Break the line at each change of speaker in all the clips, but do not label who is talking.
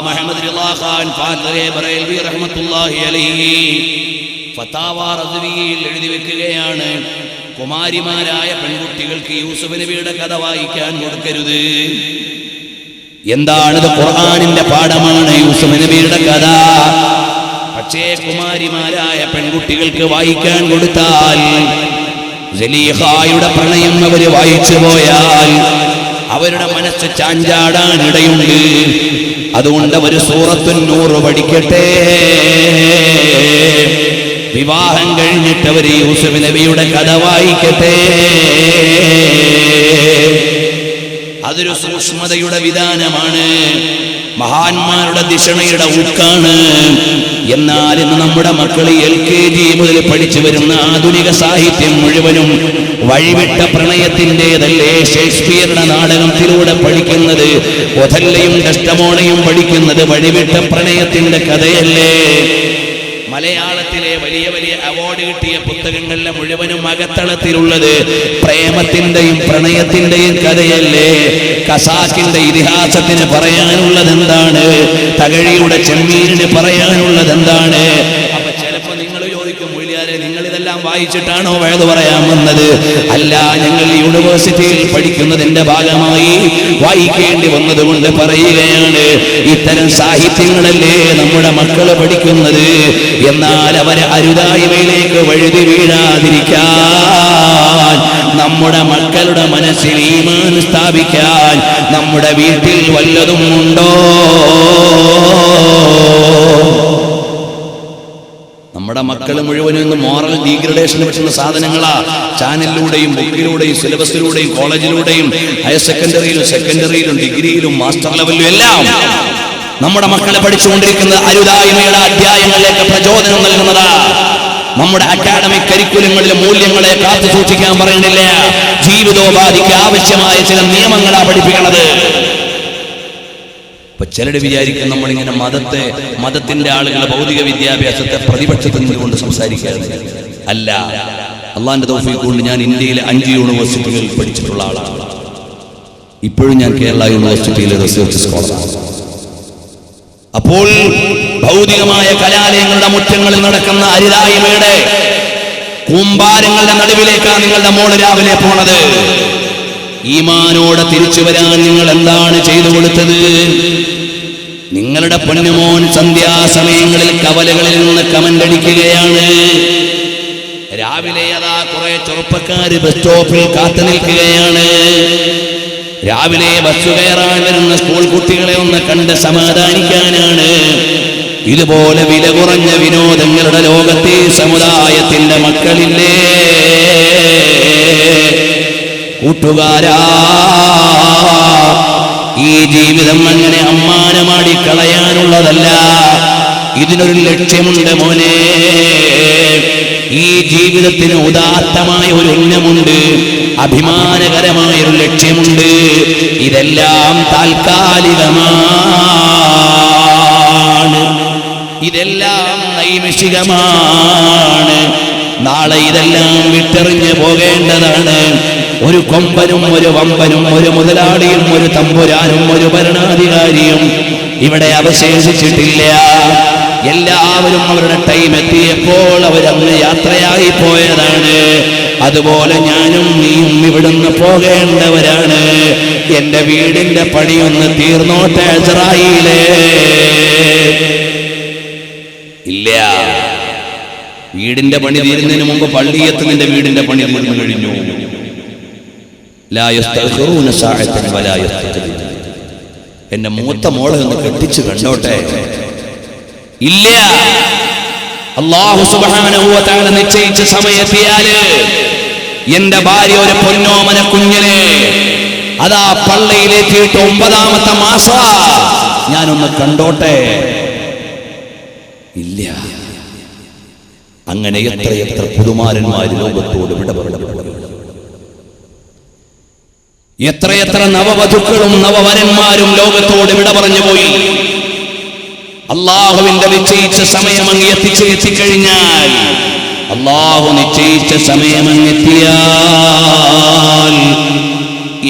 മുഹമ്മദ് റിളാ ഖാൻ ഫാദറെ ബറേൽവി റഹ്മത്തുള്ളാഹി അലൈഹി ഫതാവ റദ്വിയിൽ എഴുതി വെക്കുകയാണ്, കുമാരിമാരായ പെൺകുട്ടികൾക്ക് യൂസുഫ് നബിയുടെ കഥ വായിക്കാൻ കൊടുക്കരുത്. എന്താണിത്? ഖുർആനിന്റെ പാഠമാണ് യൂസുഫ് നബിയുടെ കഥ. പക്ഷേ കുമാരിമാരായ പെൺകുട്ടികൾക്ക് വായിക്കാൻ കൊടുത്താൽ സലീഹയുടെ പ്രണയം അവര് വായിച്ചു പോയാൽ അവരുടെ മനസ്സ് ചാഞ്ചാടാൻ ഇടയുണ്ട്. അതുകൊണ്ട് അവർ സൂറത്തുൻ നൂർ പഠിക്കട്ടെ. വിവാഹം കഴിഞ്ഞിട്ട് അവർ യൂസുഫ് നബിയുടെ കഥ വായിക്കട്ടെ. അതൊരു സൂക്ഷ്മതയുടെ വിധാനമാണ്, മഹാന്മാരുടെ ദിശണയുടെ ഊക്കാണ്. എന്നാൽ ഇന്ന് നമ്മുടെ മക്കൾ LKG മുതൽ പഠിച്ചു വരുന്ന ആധുനിക സാഹിത്യം മുഴുവനും വഴിവിട്ട പ്രണയത്തിൻ്റെതല്ലേ. ഷേക്സ്പിയറുടെ നാടകത്തിലൂടെ പഠിക്കുന്നത്, ഒഥല്ലയും ഡെസ്ഡെമോണയും പഠിക്കുന്നത് വഴിവിട്ട പ്രണയത്തിന്റെ കഥയല്ലേ. മലയാളത്തിലെ വലിയ വലിയ അവാർഡ് കിട്ടിയ പുസ്തകങ്ങളിലെ മുഴുവനും അകത്തളത്തിലുള്ളത് പ്രേമത്തിന്റെയും പ്രണയത്തിന്റെയും കഥയല്ലേ. ഖസാക്കിന്റെ ഇതിഹാസത്തിന് പറയാനുള്ളത് എന്താണ്? തകഴിയുടെ ചെമ്മീനിന് പറയാനുള്ളത് എന്താണ്? അപ്പൊ ചിലപ്പോ നിങ്ങൾ ചോദിക്കും, മൂല്യാരെ നിങ്ങൾ ഇതെല്ലാം വായിച്ചിട്ടാണോ വയത് പറയാൻ വന്നത്? അല്ല, ഞങ്ങൾ യൂണിവേഴ്സിറ്റിയിൽ പഠിക്കുന്നതിന്റെ ഭാഗമായി വായിക്കേണ്ടി വന്നതുകൊണ്ട് പറയുകയാണ്. ഇത്തരം സാഹിത്യങ്ങളല്ലേ നമ്മുടെ മക്കൾ പഠിക്കുന്നത്. എന്നാൽ അവരെ അരുതായ്മയിലേക്ക് വഴുതി വീഴാതിരിക്കാൻ, നമ്മുടെ മക്കളുടെ മനസ്സിൽ ഈമാൻ സ്ഥാപിക്കാൻ നമ്മുടെ വീട്ടിൽ വല്ലതും ഉണ്ടോ? നമ്മുടെ മക്കൾ മുഴുവനും മോറൽ ഡീഗ്രഡേഷന് പറ്റുന്ന സാധനങ്ങളാ. ചാനലിലൂടെയും ബുക്കിലൂടെയും സിലബസിലൂടെയും കോളേജിലൂടെയും ഹയർ സെക്കൻഡറിയിലും ഡിഗ്രിയിലും മാസ്റ്റർ ലെവലിലും എല്ലാം നമ്മുടെ മക്കളെ പഠിച്ചുകൊണ്ടിരിക്കുന്നത് അരുതായ്മയുടെ അധ്യായങ്ങളിലേക്ക് പ്രചോദനം നൽകുന്നതാ. നമ്മുടെ അക്കാഡമിക് കരിക്കുലങ്ങളിലെ മൂല്യങ്ങളെ കാത്തു സൂക്ഷിക്കാൻ പറയുന്നില്ല. ജീവിതോപാധിക്ക് ആവശ്യമായ ചില നിയമങ്ങളാ പഠിപ്പിക്കുന്നത്. ഇപ്പൊ ചിലര് വിചാരിക്കും നമ്മളിങ്ങനെ മതത്തിന്റെ ആളുകൾ ഭൗതിക വിദ്യാഭ്യാസത്തെ പ്രതിപക്ഷത്തിൽ നിന്നുകൊണ്ട് സംസാരിക്കാറുണ്ട്. അല്ല, അള്ളാന്റെ തൗഫീഖ് കൊണ്ട് ഞാൻ ഇന്ത്യയിലെ 5 യൂണിവേഴ്സിറ്റികളിൽ പഠിച്ചിട്ടുള്ള ആളാണ്. ഇപ്പോഴും ഞാൻ കേരള യൂണിവേഴ്സിറ്റിയിലെ റിസർച്ച് സ്കോളറാണ്. അപ്പോൾ ഭൗതികമായ കലാലയങ്ങളുടെ മുറ്റങ്ങളിൽ നടക്കുന്ന അരുതായ്മയുടെ കൂമ്പാരങ്ങളുടെ നടുവിലേക്കാണ് നിങ്ങളുടെ മോള് രാവിലെ പോണത്. ഈമാനോടെ തിരിച്ചു വരാൻ നിങ്ങൾ എന്താണ് ചെയ്തു കൊടുത്തത്? നിങ്ങളുടെ പൊന്നുമോൻ സന്ധ്യാസമയങ്ങളിൽ കവലകളിൽ നിന്ന് കമന്റ് അടിക്കുകയാണ്. രാവിലെ അതാ കുറെ ചെറുപ്പക്കാര് ബസ് സ്റ്റോപ്പിൽ കാത്തു നിൽക്കുകയാണ്. രാവിലെ ബസ് കയറാൻ വരുന്ന സ്കൂൾ കുട്ടികളെ ഒന്ന് കണ്ട് സമാധാനിക്കാനാണ്. ഇതുപോലെ വില കുറഞ്ഞ വിനോദങ്ങളുടെ ലോകത്തെ സമുദായത്തിന്റെ മക്കളില്ലേ കൂട്ടുകാരാ? ഈ ജീവിതം അങ്ങനെ അമ്മാനമാടി കളയാനുള്ളതല്ല. ഇതിനൊരു ലക്ഷ്യമുണ്ട് മോനെ. ഈ ജീവിതത്തിന് ഉദാത്തമായ ഒരു ഉന്നമുണ്ട്, അഭിമാനകരമായ ഒരു ലക്ഷ്യമുണ്ട്. ഇതെല്ലാം താൽക്കാലികമാണ്, ഇതെല്ലാം നൈമിഷികമാണ്. നാളെ ഇതെല്ലാം വിട്ടെറിഞ്ഞ് പോകേണ്ടതാണ്. ഒരു കൊമ്പനും ഒരു വമ്പനും ഒരു മുതലാളിയും ഒരു തമ്പുരാനും ഒരു ഭരണാധികാരിയും ഇവിടെ അവശേഷിച്ചിട്ടില്ല. എല്ലാവരും അവരുടെ ടൈം എത്തിയപ്പോൾ അവരന്ന് യാത്രയായി പോയതാണ്. അതുപോലെ ഞാനും നീയും ഇവിടുന്ന് പോകേണ്ടവരാണ്. എന്റെ വീടിന്റെ പണിയൊന്ന് തീർന്നോട്ടെ ഇസ്രായേലേ. ഇല്ല, വീടിന്റെ പണി തീരുന്നതിന് മുമ്പ് പള്ളിയത്ത് നിന്റെ വീടിന്റെ പണി തീർന്നു കഴിഞ്ഞു. എന്റെ മൂത്ത മോളെ ഒന്ന് കെട്ടിച്ചു കണ്ടോട്ടെ. ഇല്ല, അല്ലാഹു സുബ്ഹാനഹു വ തആല നിശ്ചയിച്ച സമയത്തിയാല് എന്റെ ഭാര്യ ഒരു പൊന്നോമന കുഞ്ഞിനെ അതാ പള്ളിയിലെത്തിയിട്ട് 9ാമത്തെ മാസം ഞാനൊന്ന് കണ്ടോട്ടെ. ഇല്ല. അങ്ങനെ എത്രയെത്ര പുതുമാരന്മാര് ലോകത്തോട് വിട പറഞ്ഞു. എത്രയെത്ര നവവധുക്കളും നവവരന്മാരും ലോകത്തോട് വിട പറഞ്ഞു പോയി. അള്ളാഹുവിന്റെ നിശ്ചയിച്ച സമയം അങ്ങ് എത്തിക്കഴിഞ്ഞാൽ, അള്ളാഹു നിശ്ചയിച്ച സമയം അങ്ങെത്തിയാൽ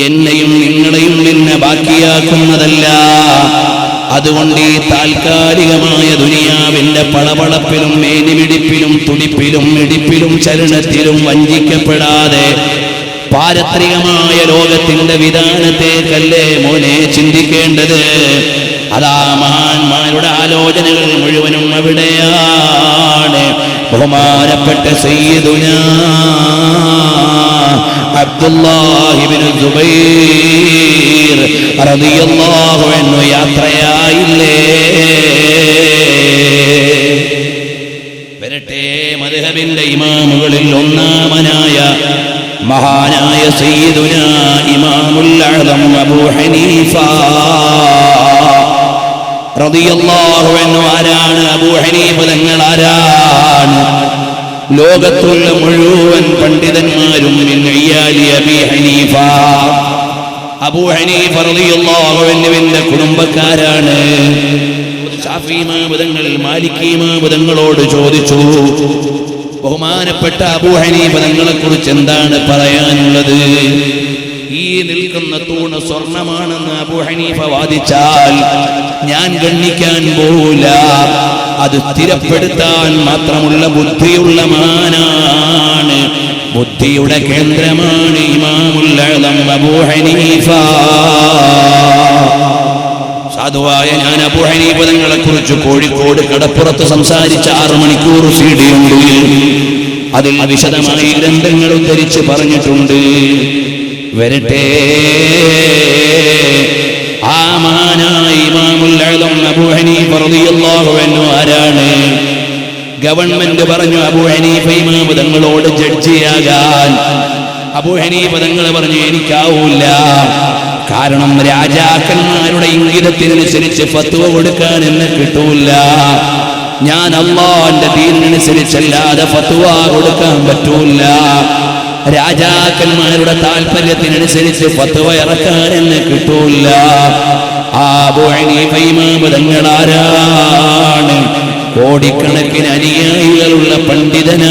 എന്നെയും നിങ്ങളെയും നിന്നെ ബാക്കിയാക്കുന്നതല്ല. അതുകൊണ്ട് ഈ താൽക്കാലികമായ ദുനിയാവിന്റെ പളപളപ്പിലും മേനിമിടിപ്പിലും തുടിപ്പിലും ഇടിപ്പിലും ചലനത്തിലും വഞ്ചിക്കപ്പെടാതെ പാരത്രികമായ ലോകത്തിന്റെ വിധാനത്തേക്കല്ലേ മോനെ ചിന്തിക്കേണ്ടത്. അതാ മഹാന്മാരുടെ ആലോചനകൾ മുഴുവനും അവിടെയാണ്. ബഹുമാനപ്പെട്ട സയ്യിദുനാ അബ്ദുല്ലാഹി ഇബ്നു സുബൈർ റളിയല്ലാഹു അൻഹു യാത്രയായില്ലേ. വരട്ടെ മദ്ഹബിന്റെ ഇമാമുകളിൽ ഒന്നാമനായ മഹാനായ സയ്യിദുനാ ഇമാമുൽ അഅ്ലം അബൂ ഹനീഫ റളിയല്ലാഹു അൻഹു. ആരാണ് അബൂ ഹനീഫ തങ്ങൾ? ആരാണ്? ലോകത്തുള്ള മുഴുവൻ പണ്ഡിതന്മാരും മിൻ ഇയാലി അബീ ഹനീഫ. അബൂ ഹനീഫ റളിയല്ലാഹു അൻഹുവിന്റെ കുടുംബക്കാരാണ്. ശാഫിഈ ഇമാം തങ്ങൾ മാലികി ഇമാം തങ്ങളോട് ചോദിച്ചു, ബഹുമാനപ്പെട്ട അബൂ ഹനീഫ തങ്ങളെ കുറിച്ച് എന്താണ് പറയാനുള്ളത്? ഈ നിൽക്കുന്ന തൂണ് സ്വർണമാണെന്ന് അബൂ ഹനീഫ വാദിച്ചാൽ ഞാൻ ഗണ്ണിക്കാൻ പോവില്ല. അത് സ്ഥിരപ്പെടുത്താൻ മാത്രമുള്ള ബുദ്ധിയുള്ള മഹാനാണ്. ബുദ്ധിയുടെ കേന്ദ്രമാണ് ഇമാമുൽ അഅ്ലം അബൂ ഹനീഫ. സാധുവായ ഞാൻ അബൂ ഹനീഫ തങ്ങളെ കുറിച്ച് കോഴിക്കോട് കടപ്പുറത്ത് സംസാരിച്ച 6 മണിക്കൂർ CD ഉണ്ട്. അതിൽ വിശദമായി ഗ്രന്ഥങ്ങൾ ഉദ്ധരിച്ച് പറഞ്ഞിട്ടുണ്ട്. വരട്ടെ ആ മഹാനായ ഇമാമുൽ അഅ്ലം അബൂ ഹനീഫ റളിയല്ലാഹു അൻഹു ആരാണ്? ഗവൺമെന്റ് പറഞ്ഞു അബൂ ഹനീഫ ഇമാം തങ്ങളോട് ജഡ്ജിയാകാൻ. അബൂ ഹനീഫ തങ്ങൾ പറഞ്ഞു എനിക്കാവൂല. കാരണം രാജാക്കന്മാരുടെ ഇംഗിതത്തിനനുസരിച്ച് ഫത്വ കൊടുക്കാൻ എന്നെ കിട്ടൂല. ഞാൻ അല്ലാഹുവിന്റെ ദീനിനനുസരിച്ചല്ലാതെ ഫത്വ കൊടുക്കാൻ പറ്റൂല. രാജാക്കന്മാരുടെ താല്പര്യത്തിനനുസരിച്ച് ഫത്വ ഇറക്കാൻ എന്നെ കിട്ടൂല. അബൂ ഹനീഫ ഇമാം തങ്ങൾ ആരാണ്? കോടിക്കണക്കിന് അനുയായികളുള്ള പണ്ഡിതനാണ്.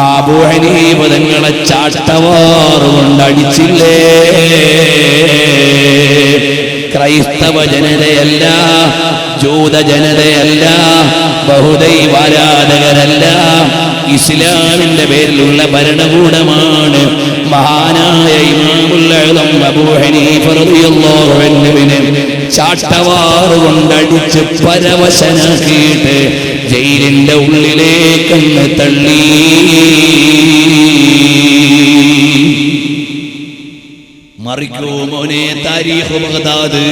അബൂ ഹനീഫ തങ്ങളെ ചാട്ടവാറുകൊണ്ട് അടിച്ചില്ലേ. ക്രൈസ്തവ ജനതയല്ല, ജൂത ജനതയല്ല, ബഹുദൈവാരാധകരല്ല, ഇസ്ലാമിന്റെ പേരിലുള്ള ഭരണകൂടമാണ്. മഹാനായ ഇമാമുൽ അഅ്ലം അബൂ ഹനീഫ റളിയല്ലാഹു അൻഹുവിനെ ചാട്ടവാറുകൊണ്ടടിച്ച് പരവശനാക്കിയിട്ട് ജയിലിന്റെ ഉള്ളിലേക്കങ്ങ് തള്ളി. മറിക്കൂ മോനെ താരീഖ് ബഗ്ദാദ്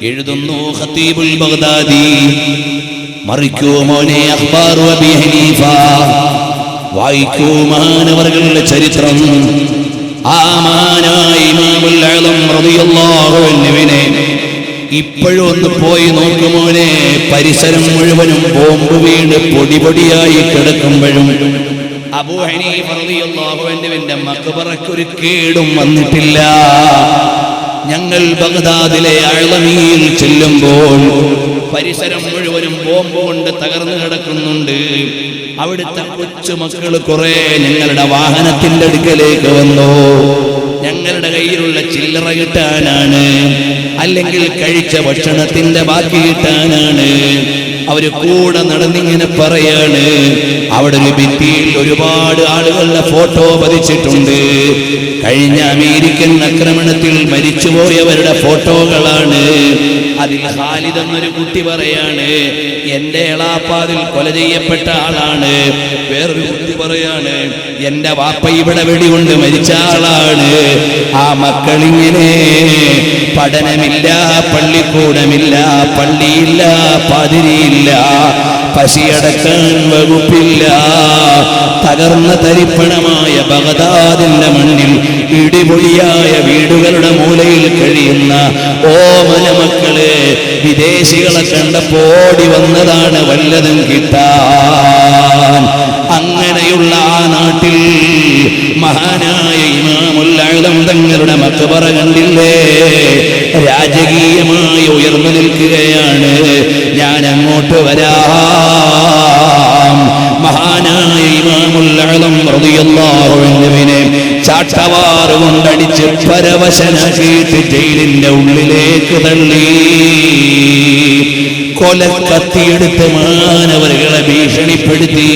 എഴുതുന്നു ഖതീബുൽ ബഗ്ദാദി. മറിക്കൂ മോനെ അഖ്ബാറു അബീ ഹനീഫ. വായിക്കൂ മഹാനവറുകളുടെ ചരിത്രം. ആ മഹാനായ ഇമാമുൽ അഅ്ലം റളിയല്ലാഹു അൻഹുവിനെ ഇപ്പോഴും ഒന്ന് പോയി നോക്കുമോനെ. പരിസരം മുഴുവനും ബോംബ് വീണ് പൊടിപൊടിയായി കിടക്കുമ്പോഴും അബൂ ഹനീഫ റളിയല്ലാഹു അൻഹുവിന്റെ മഖ്ബറയ്ക്കൊരു കേടും വന്നിട്ടില്ല. ഞങ്ങൾ ബഗ്ദാദിലെ അഅ്ലമിയിൽ ചെല്ലുമ്പോൾ പരിസരം മുഴുവനും ബോംബ് കൊണ്ട് തകർന്നു കിടക്കുന്നുണ്ട്. അവിടുത്തെ കൊച്ചുമക്കൾ കുറെ ഞങ്ങളുടെ വാഹനത്തിന്റെ അടുക്കലേക്ക് വന്നു. ഞങ്ങളുടെ കയ്യിലുള്ള ചില്ലറ കിട്ടാനാണ്, അല്ലെങ്കിൽ കഴിച്ച ഭക്ഷണത്തിന്റെ ബാക്കി കിട്ടാനാണ്. അവര് കൂടെ നടന്നിങ്ങനെ പറയാണ്, അവിടെ ഒരു ഭിത്തിയിൽ ഒരുപാട് ആളുകളുടെ ഫോട്ടോ പതിച്ചിട്ടുണ്ട്. കഴിഞ്ഞ അമേരിക്കൻ ആക്രമണത്തിൽ മരിച്ചുപോയവരുടെ ഫോട്ടോകളാണ്. അതിൽ ഖാലിദ് എന്നൊരു കുട്ടി പറയാണ് എന്റെ എളാപ്പാതിൽ കൊല ചെയ്യപ്പെട്ട ആളാണ്. വേറൊരു കുട്ടി പറയാണ് എന്റെ വാപ്പ ഇവിടെ വെടികൊണ്ട് മരിച്ച ആളാണ്. ആ മക്കളിങ്ങനെ പഠനമില്ല, പള്ളിക്കൂടമില്ല, പള്ളിയില്ല, പാതിരിയില്ല, പശിയടക്കാൻ വകുപ്പില്ല. തകർന്ന തരിപ്പണമായ ബഗ്ദാദിന്റെ മണ്ണിൽ ഇടിപൊളിയായ വീടുകളുടെ മൂലയിൽ കഴിയുന്ന ഓമന മക്കള് വിദേശികളെ കണ്ടപ്പോടി വന്നതാണ് വല്ലതും കിട്ടാൻ. അങ്ങനെയുള്ള ആ നാട്ടിൽ മഹാനായ ഇമാമുൽ അഅ്ലം തങ്ങളുടെ മഖ്ബറ കണ്ടില്ലേ, രാജകീയമായി ഉയർന്നു നിൽക്കുകയാണ്. ഞാൻ അങ്ങോട്ട് വരാം. മഹാനായ ഇമാമുൽ അഅ്ലം റളിയല്ലാഹു അൻഹുവിനെ ചാട്ടവാറ് കൊണ്ടടിച്ച് പരവശനാക്കിയിട്ട് ജയിലിന്റെ ഉള്ളിലേക്ക് തള്ളി. കൊലക്കത്തിയെടുത്ത് മാനവരുകളെ ഭീഷണിപ്പെടുത്തി.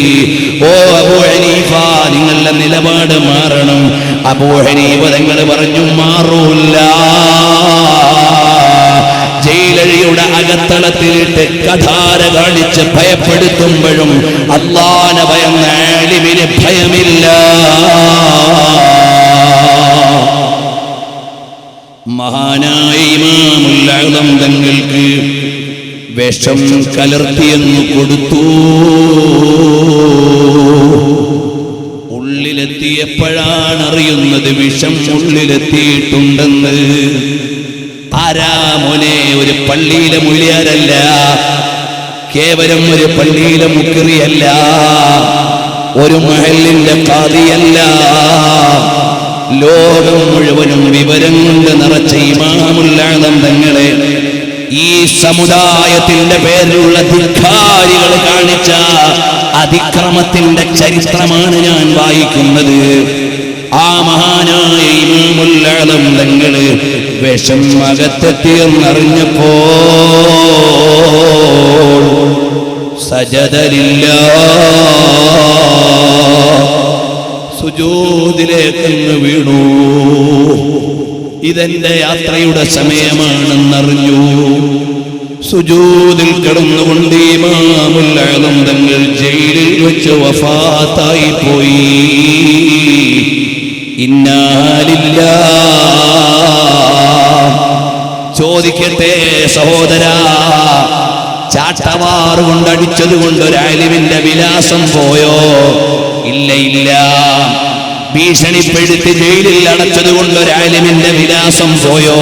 ഓ അബൂ ഹനീഫ, നിങ്ങളുടെ നിലപാട് മാറണം. അബൂ ഹനീഫ തങ്ങൾ പറഞ്ഞു, മാറൂല്ല. ജയിലഴിയുടെ അകത്തളത്തിലിട്ട് കഠാര കാണിച്ച് ഭയപ്പെടുത്തുമ്പോഴും അല്ലാഹുവിനെ ഭയന്ന ആലിമിന് ഭയമില്ല. മഹാനായ ഇമാമുൽ അഅ്ലം തങ്ങൾക്ക് വിഷം കലർത്തിയെന്ന് കൊടുത്തു. ഉള്ളിലെത്തിയപ്പോഴാണ് അറിയുന്നത് വിഷം ഉള്ളിലെത്തിയിട്ടുണ്ടെന്ന്. ആരാ മോനെ? ഒരു പള്ളിയിലെ മുലിയാരല്ല, കേവലം ഒരു പള്ളിയിലെ മുക്രിയല്ല, ഒരു മഹല്ലിന്റെ ഖാദിയല്ല, ലോകം മുഴുവനും വിവരം കൊണ്ട് നിറച്ച ഇമാമുൽ അഅ്ലം തങ്ങളെ ഈ സമുദായത്തിന്റെ പേരിലുള്ള ധിക്കാരികൾ കാണിച്ച അതിക്രമത്തിന്റെ ചരിത്രമാണ് ഞാൻ വായിക്കുന്നത്. ആ മഹാനായ ഇമാമുൽ അഅ്ലം തങ്ങള് വിഷം അകത്തെത്തിയെന്നറിഞ്ഞപ്പോൾ സജദ ലില്ലാഹ്, സുജൂദിലേക്കങ്ങ് വീണു. ഇതെന്റെ യാത്രയുടെ സമയമാണെന്നറിഞ്ഞു. സുജൂദിൽ കിടന്നുകൊണ്ട് ഇമാമുൽ അഅ്ലം തങ്ങൾ ജയിലിൽ വെച്ച് വഫാത്തായി പോയി. ഇന്നാ ലില്ലാഹ്. ചോദിക്കട്ടെ സഹോദരാ, ചാട്ടവാറ് കൊണ്ടടിച്ചത് കൊണ്ട് ഒരു ആലിമിന്റെ വിലാസം പോയോ? ഇല്ല ഇല്ല. ഭീഷണിപ്പെടുത്തി ജയിലിൽ അടച്ചത് കൊണ്ട് ഒരു ആലിമിന്റെ വിലാസം പോയോ?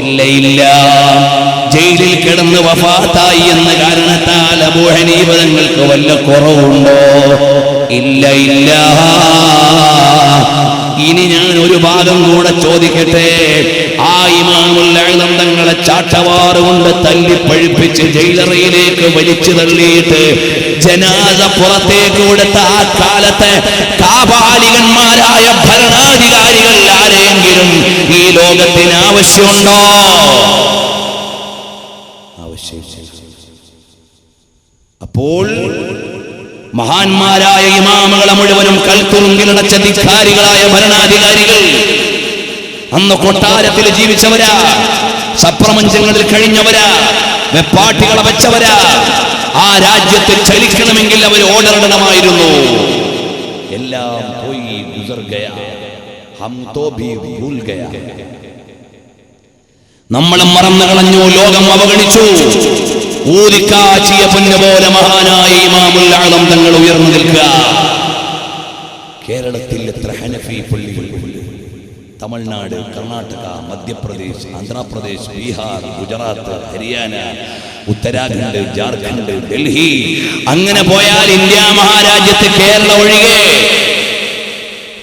ഇല്ല ഇല്ല. ജയിലിൽ കിടന്ന് വഫാത്തായി എന്ന കാരണത്താൽ അബൂ ഹനീഫ തങ്ങൾക്ക് വല്ല കുറവുണ്ടോ? ഇല്ല ഇല്ല. ഇനി ഞാൻ ഒരു ഭാഗം കൂടെ ചോദിക്കട്ടെ. ആ ഇമാമുൽ അഅ്ലം തങ്ങളെ ചാട്ടവാറ് കൊണ്ട് തല്ലിപ്പഴിപ്പിച്ച് ജയിലറയിലേക്ക് വലിച്ചു തള്ളിയിട്ട് ജനാസ പുറത്തേക്ക് കൊടുത്ത ആ കാലത്തെ കാപാലികന്മാരായ ഭരണാധികാരികൾ ആരെങ്കിലും ഈ ലോകത്തിന് ആവശ്യമുണ്ടോ? അപ്പോൾ മഹാന്മാരായ ഇമാമുകളെ മുഴുവനും കൽത്തുറുങ്കിലടച്ച ധിക്കാരികളായ ഭരണാധികാരികൾ അന്ന് കൊട്ടാരത്തിൽ ജീവിച്ചവരാ, സപ്രപഞ്ചങ്ങളിൽ കഴിഞ്ഞവരാ, വെപ്പാട്ടികളെ വെച്ചവരാ. ആ രാജ്യത്ത് ചലിക്കണമെങ്കിൽ അവർ ഓർഡർ ഇടണമായിരുന്നു. എല്ലാം പോയി ഗുസർ ഗയാ, ഹം തോ ഭീ ഭൂൽ ഗയാ. നമ്മളെ മറന്നു കളഞ്ഞു, ലോകം അവഗണിച്ചു. ഊതിക്കാച്ചിയ പൊന്നു പോലെ മഹാനായ ഇമാമുൽ അഅ്ലം തങ്ങൾ ഉയർന്നു നിൽക്കുക. കേരളത്തിൽ എത്ര ഹനഫി പള്ളികൾ, തമിഴ്നാട്, കർണാടക, മധ്യപ്രദേശ്, ആന്ധ്രാപ്രദേശ്, ബീഹാർ, ഗുജറാത്ത്, ഹരിയാന, ഉത്തരാഖണ്ഡ്, ജാർഖണ്ഡ്, ഡൽഹി, അങ്ങനെ പോയാൽ ഇന്ത്യ മഹാരാജ്യത്ത് കേരളം ഒഴികെ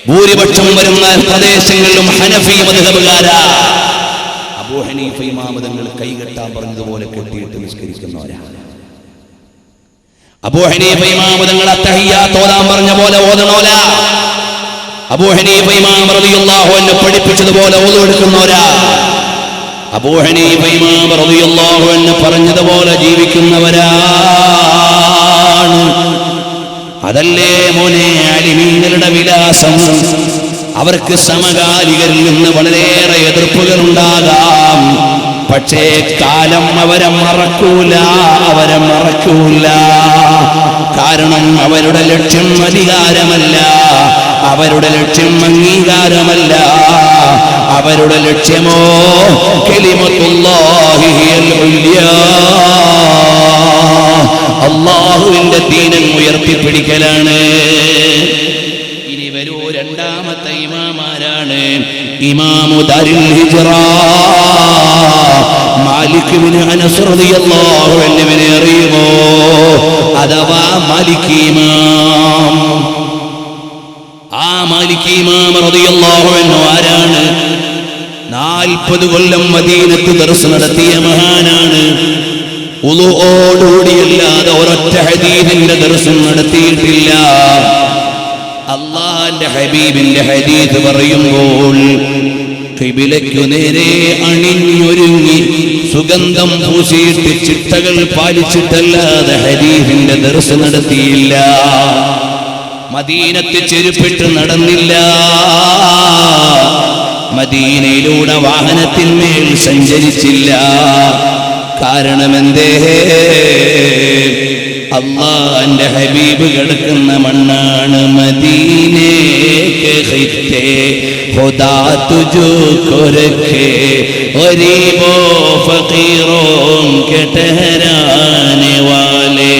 ഭൂരിപക്ഷം വരുന്ന പ്രദേശങ്ങളിലും ഹനഫി മദ്ഹബുകാരാ. അബൂ ഹനീഫ ഇമാം തങ്ങൾ കൈകെട്ടാൻ പറഞ്ഞതുപോലെ കെട്ടിയിട്ട് നിസ്കരിക്കുന്നവരാണ്. അബൂ ഹനീഫ ഇമാം തങ്ങൾ അത്തഹിയ്യാത്ത് ഓതാൻ പറഞ്ഞ പോലെ ഓതണോല. അബൂ ഹനീഫ ഇമാം റളിയല്ലാഹു അൻഹു പഠിപ്പിച്ചതുപോലെ ഓതു എടുക്കുന്നവരാ. അബൂ ഹനീഫ ഇമാം റളിയല്ലാഹു അൻഹു പറഞ്ഞതുപോലെ ജീവിക്കുന്നവരാണ്. അതല്ലേ മോനെ ആലിമീങ്ങളുടെ വിലാസം. അവർക്ക് സമകാലികരിൽ നിന്ന് വളരെയേറെ എതിർപ്പുകൾ ഉണ്ടാകാം, പക്ഷേ കാലം അവരെ മറക്കൂല, അവരെ മറക്കൂല. കാരണം അവരുടെ ലക്ഷ്യം അധികാരമല്ല, അവരുടെ ലക്ഷ്യം അംഗീകാരമല്ല, അവരുടെ ലക്ഷ്യമോ കലിമത്തുല്ലാഹി ഹിയൽ ഉല്യാ, അല്ലാഹുവിന്റെ ദീനം ഉയർത്തിപ്പിടിക്കലാണ്. ഇനി വരൂ, രണ്ടാമത്തെ ഇമാമാരാണ്. ഇമാമു ദാരിൽ ഹിജ്റ മാലിക് ഇബ്നു അനസ് റളിയല്ലാഹു അൻഹുവിനെ അറിയുമോ? അഥവാ മാലിക് ഇമാം. ആ മാലിക് ഇമാം റളിയല്ലാഹു അൻഹു ആരാണ്? 40 കൊല്ലം മദീനത്ത് ദർസ് നടത്തിയ മഹാനാണ്. ഉളുവോടുകൂടിയല്ലാതെ ഒരൊറ്റ ഹദീസിന്റെ ദർസും നടത്തിയിട്ടില്ല. അല്ലാഹുവിന്റെ ഹബീബിന്റെ ഹദീസ് പറയുമ്പോൾ ഖിബിലയ്ക്കു നേരെ അണിഞ്ഞൊരുങ്ങി സുഗന്ധം പൂശിയിട്ട് ചിട്ടകൾ പാലിച്ചിട്ടല്ലാതെ ഹദീസിന്റെ ദർസ് നടത്തിയില്ല. മദീനത്ത് ചെരുപ്പിട്ട് നടന്നില്ല. മദീനയിലൂടെ വാഹനത്തിന്മേൽ സഞ്ചരിച്ചില്ല. കാരണമെന്തേ? അല്ലാഹുവിന്റെ ഹബീബ് കിടക്കുന്ന മണ്ണാണ് മദീനേ കെ ഖിത്തേ ഖുദാ തുജോ കോ രഖേ ഗരീബോ ഫഖീറോം കെ ഠഹരാനെ വാലേ.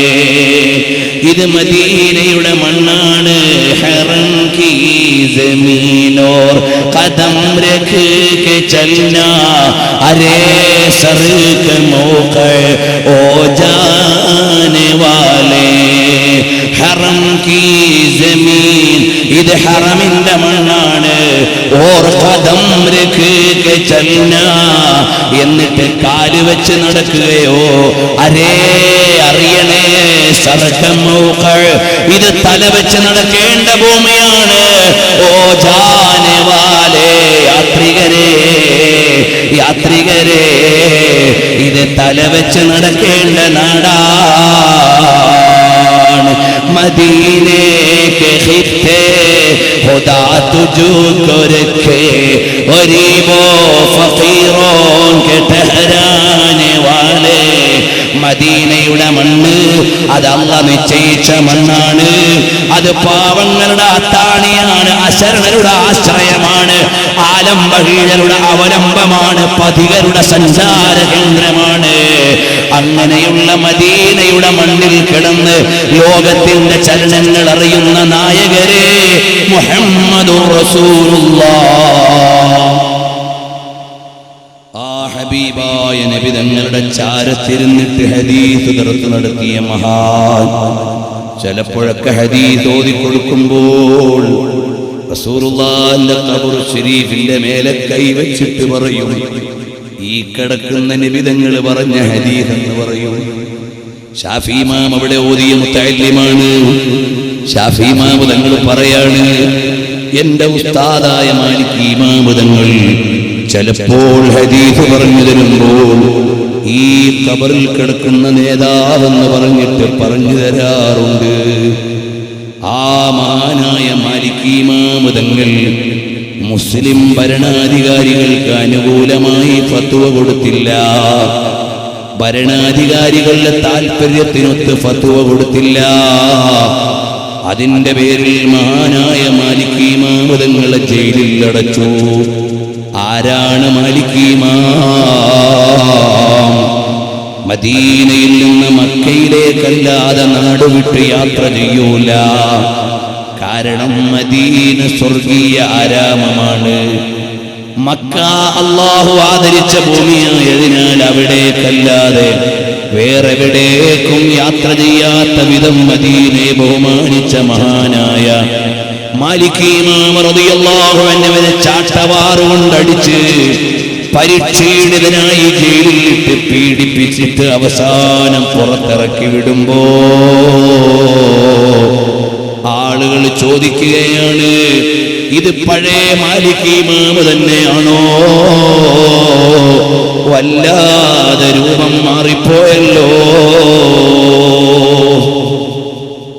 ഇത് മദീനയുടെ മണ്ണാണ്. ഹറം കി ജമീനോർ ഖദം രഖ് കെ ചൽനാ അരേ സർ കെ മൗഖ ഓ ജാനെ വാലേ. ഹറം കി ജമീൻ, ഇത് ഹറമിന്റെ മണ്ണാണ്. ഓർ ഖദം രഖ് കെ ചൽനാ, എന്നിട്ട് കാല് വെച്ച് നടക്കുകയോ. അരേ അറിയണേ, ഇത് തല വെച്ച് നടക്കേണ്ട ഭൂമിയാണ്. ഓ ജാനെ വാലേ, യാത്രികരെ യാത്രികരെ, ഇത് തല വെച്ച് നടക്കേണ്ട നാടാണ്. മദീനേ കെ ഖിത്തേ ഖുദാ തുജോ കോ രഖേ ഗരീബോ ഫഖീറോൻ കെ ഠഹരാനെ വാലേ. മദീനയുടെ മണ്ണ് അത് അല്ലാഹ് നിശ്ചയിച്ച മണ്ണാണ്. അത് പാവങ്ങളുടെ അത്താണിയാണ്, അശരണരുടെ ആശ്രയമാണ്, ആലംബഹീനരുടെ അവലംബമാണ്, പഥികരുടെ സഞ്ചാര കേന്ദ്രമാണ്. അങ്ങനെയുള്ള മദീനയുടെ മണ്ണിൽ കിടന്ന് ലോകത്തിന്റെ ചലനങ്ങൾ അറിയുന്ന നായകരെ മുഹമ്മദുർ റസൂലുള്ളാഹ്, ആ ഹബീബായ നബി തങ്ങളുടെ ചാരത്തിരുന്നിട്ട് ഹദീസ് ദർസ് നടത്തിയ മഹാൻ. ചിലപ്പോഴൊക്കെ ഹദീസ് ഓതിക്കൊടുക്കുമ്പോൾ റസൂലുള്ളാഹിന്റെ ഖബർ ശരീഫിന്റെ മേലെ കൈവച്ചിട്ട് പറയും, ഈ കിടക്കുന്ന നബി തങ്ങൾ പറഞ്ഞ ഹദീസ് എന്ന് പറയും. ശാഫി ഇമാം അവിടെ ഓതിയ മുത്തഅല്ലിമാണ്. ശാഫി ഇമാം തങ്ങൾ പറയാണ്, എന്റെ ഉസ്താദായ മാലിക് ഇമാം തങ്ങൾ ചിലപ്പോൾ ഹദീസ് പറഞ്ഞു തരുമ്പോൾ ഈ ഖബറിൽ കിടക്കുന്ന നേതാവെന്ന് പറഞ്ഞിട്ട് പറഞ്ഞു തരാറുണ്ട്. ആ മഹാനായ മാലിക് ഇമാം തങ്ങൾ മുസ്ലിം ഭരണാധികാരികൾക്ക് അനുകൂലമായി ഫത്വ കൊടുത്തില്ല. ഭരണാധികാരികളുടെ താല്പര്യത്തിനൊത്ത് ഫത്വ കൊടുത്തില്ല. അതിന്റെ പേരിൽ മഹാനായ മാലിക് ഇമാം തങ്ങളെ ജയിലിൽ അടച്ചു. ആരാണ് മാലിക് ഇമാം? മദീനയിൽ നിന്ന് മക്കയിലേക്കല്ലാതെ നാടുവിട്ട് യാത്ര ചെയ്യൂല. കാരണം മദീന സ്വർഗീയ ആരാമമാണ്. മക്ക അല്ലാഹു ആദരിച്ച ഭൂമിയായതിനാൽ അവിടേക്കല്ലാതെ വേറെവിടേക്കും യാത്ര ചെയ്യാത്ത വിധം മദീനയെ ബഹുമാനിച്ച മഹാനായ മാലിക് ഇമാം റളിയല്ലാഹു അൻഹുവിനെ ചാട്ടവാറുകൊണ്ടടിച്ച് പരീക്ഷീണിതനായി ജയിലിലിട്ട് പീഡിപ്പിച്ചിട്ട് അവസാനം പുറത്തിറക്കി വിടുമ്പോ ആളുകൾ ചോദിക്കുകയാണ്, ഇത് പഴയ മാലിക് ഇമാം തന്നെയാണോ? വല്ലാതെ രൂപം മാറിപ്പോയല്ലോ.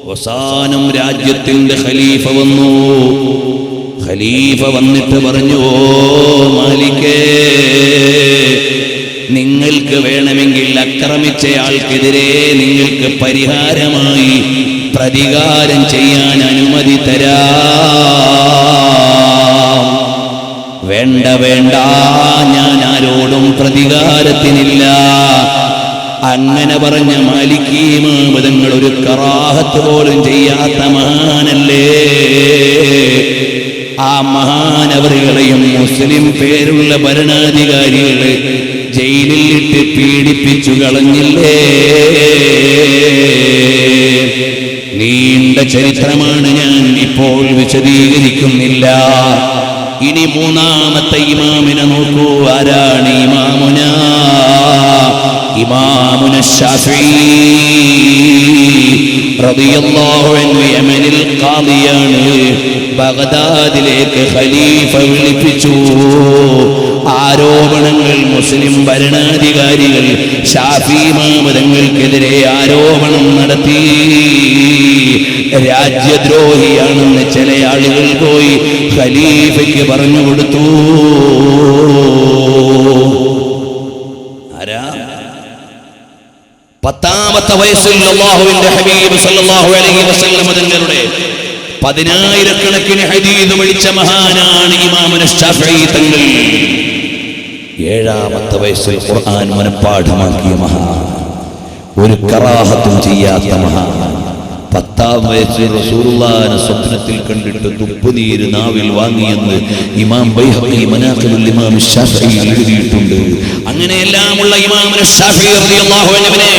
അവസാനം രാജ്യത്തിന്റെ ഖലീഫ വന്നു. ഖലീഫ വന്നിട്ട് പറഞ്ഞു, ഓ മാലിക്കേ, നിങ്ങൾക്ക് വേണമെങ്കിൽ ആക്രമിച്ചയാൾക്കെതിരെ നിങ്ങൾക്ക് പരിഹാരമായി പ്രതികാരം ചെയ്യാൻ അനുമതി തരാം. വേണ്ട വേണ്ട, ഞാൻ ആരോടും പ്രതികാരത്തിനില്ല. അങ്ങനെ പറഞ്ഞ മാലിക് ഇമാം തങ്ങൾ ഒരു കറാഹത്ത് പോലും ചെയ്യാത്ത മഹാനല്ലേ. ആ മഹാനവറുകളെയും മുസ്ലിം പേരുള്ള ഭരണാധികാരികളെ ജയിലിൽ ഇട്ട് പീഡിപ്പിച്ചു കളഞ്ഞില്ലേ. നീണ്ട ചരിത്രമാണ്, ഞാൻ ഇപ്പോൾ വിശദീകരിക്കുന്നില്ല. ഇനി മൂന്നാമത്തെ ഇമാമിനെ നോക്കൂ. ആരാണ് ഇമാമുന ഇമാമുന ശാഫിഈ റളിയല്ലാഹു അൻഹു യമനിൽ ഖാദിയാണ്. ബഗ്ദാദിലേക്ക് ഖലീഫ വിളിപ്പിച്ചു. ആരോപണങ്ങൾ മുസ്ലിം ഭരണാധികാരികൾ ശാഫി ഇമാം തങ്ങൾക്കെതിരെ ആരോപണം നടത്തി. രാജ്യദ്രോഹിയാണെന്ന് ചില ആളുകൾ പോയി ഖലീഫയ്ക്ക് പറഞ്ഞു കൊടുത്തു. ആരാ? 10ാമത്തെ വയസ്സിൽ അല്ലാഹുവിന്റെ ഹബീബ് സല്ലല്ലാഹു അലൈഹി വസല്ലം തങ്ങളുടെ 10,000-കണക്കിന് ഹദീസ് പഠിച്ച മഹാനാണ് ഇമാമുന ശാഫിഈ തങ്ങൾ. 7ാമത്തെ വയസ്സിൽ ഖുർആൻ മനഃപാഠമാക്കിയ മഹാൻ, ഒരു കറാഹത്തും ചെയ്യാത്ത മഹാൻ. 10ാം വയസ്സിൽ റസൂലുള്ളാഹിനെ സ്വപ്നത്തിൽ കണ്ടിട്ട് തുപ്പുനീര് നാവിൽ വാങ്ങിയെന്ന് ഇമാം ബൈഹഖി മനാഖിബുൽ ഇമാം ശാഫിഈ എഴുതിയിട്ടുണ്ട്. അങ്ങനെയെല്ലാമുള്ള ഇമാമുന ശാഫിഈ റളിയല്ലാഹു അൻഹുവിനെ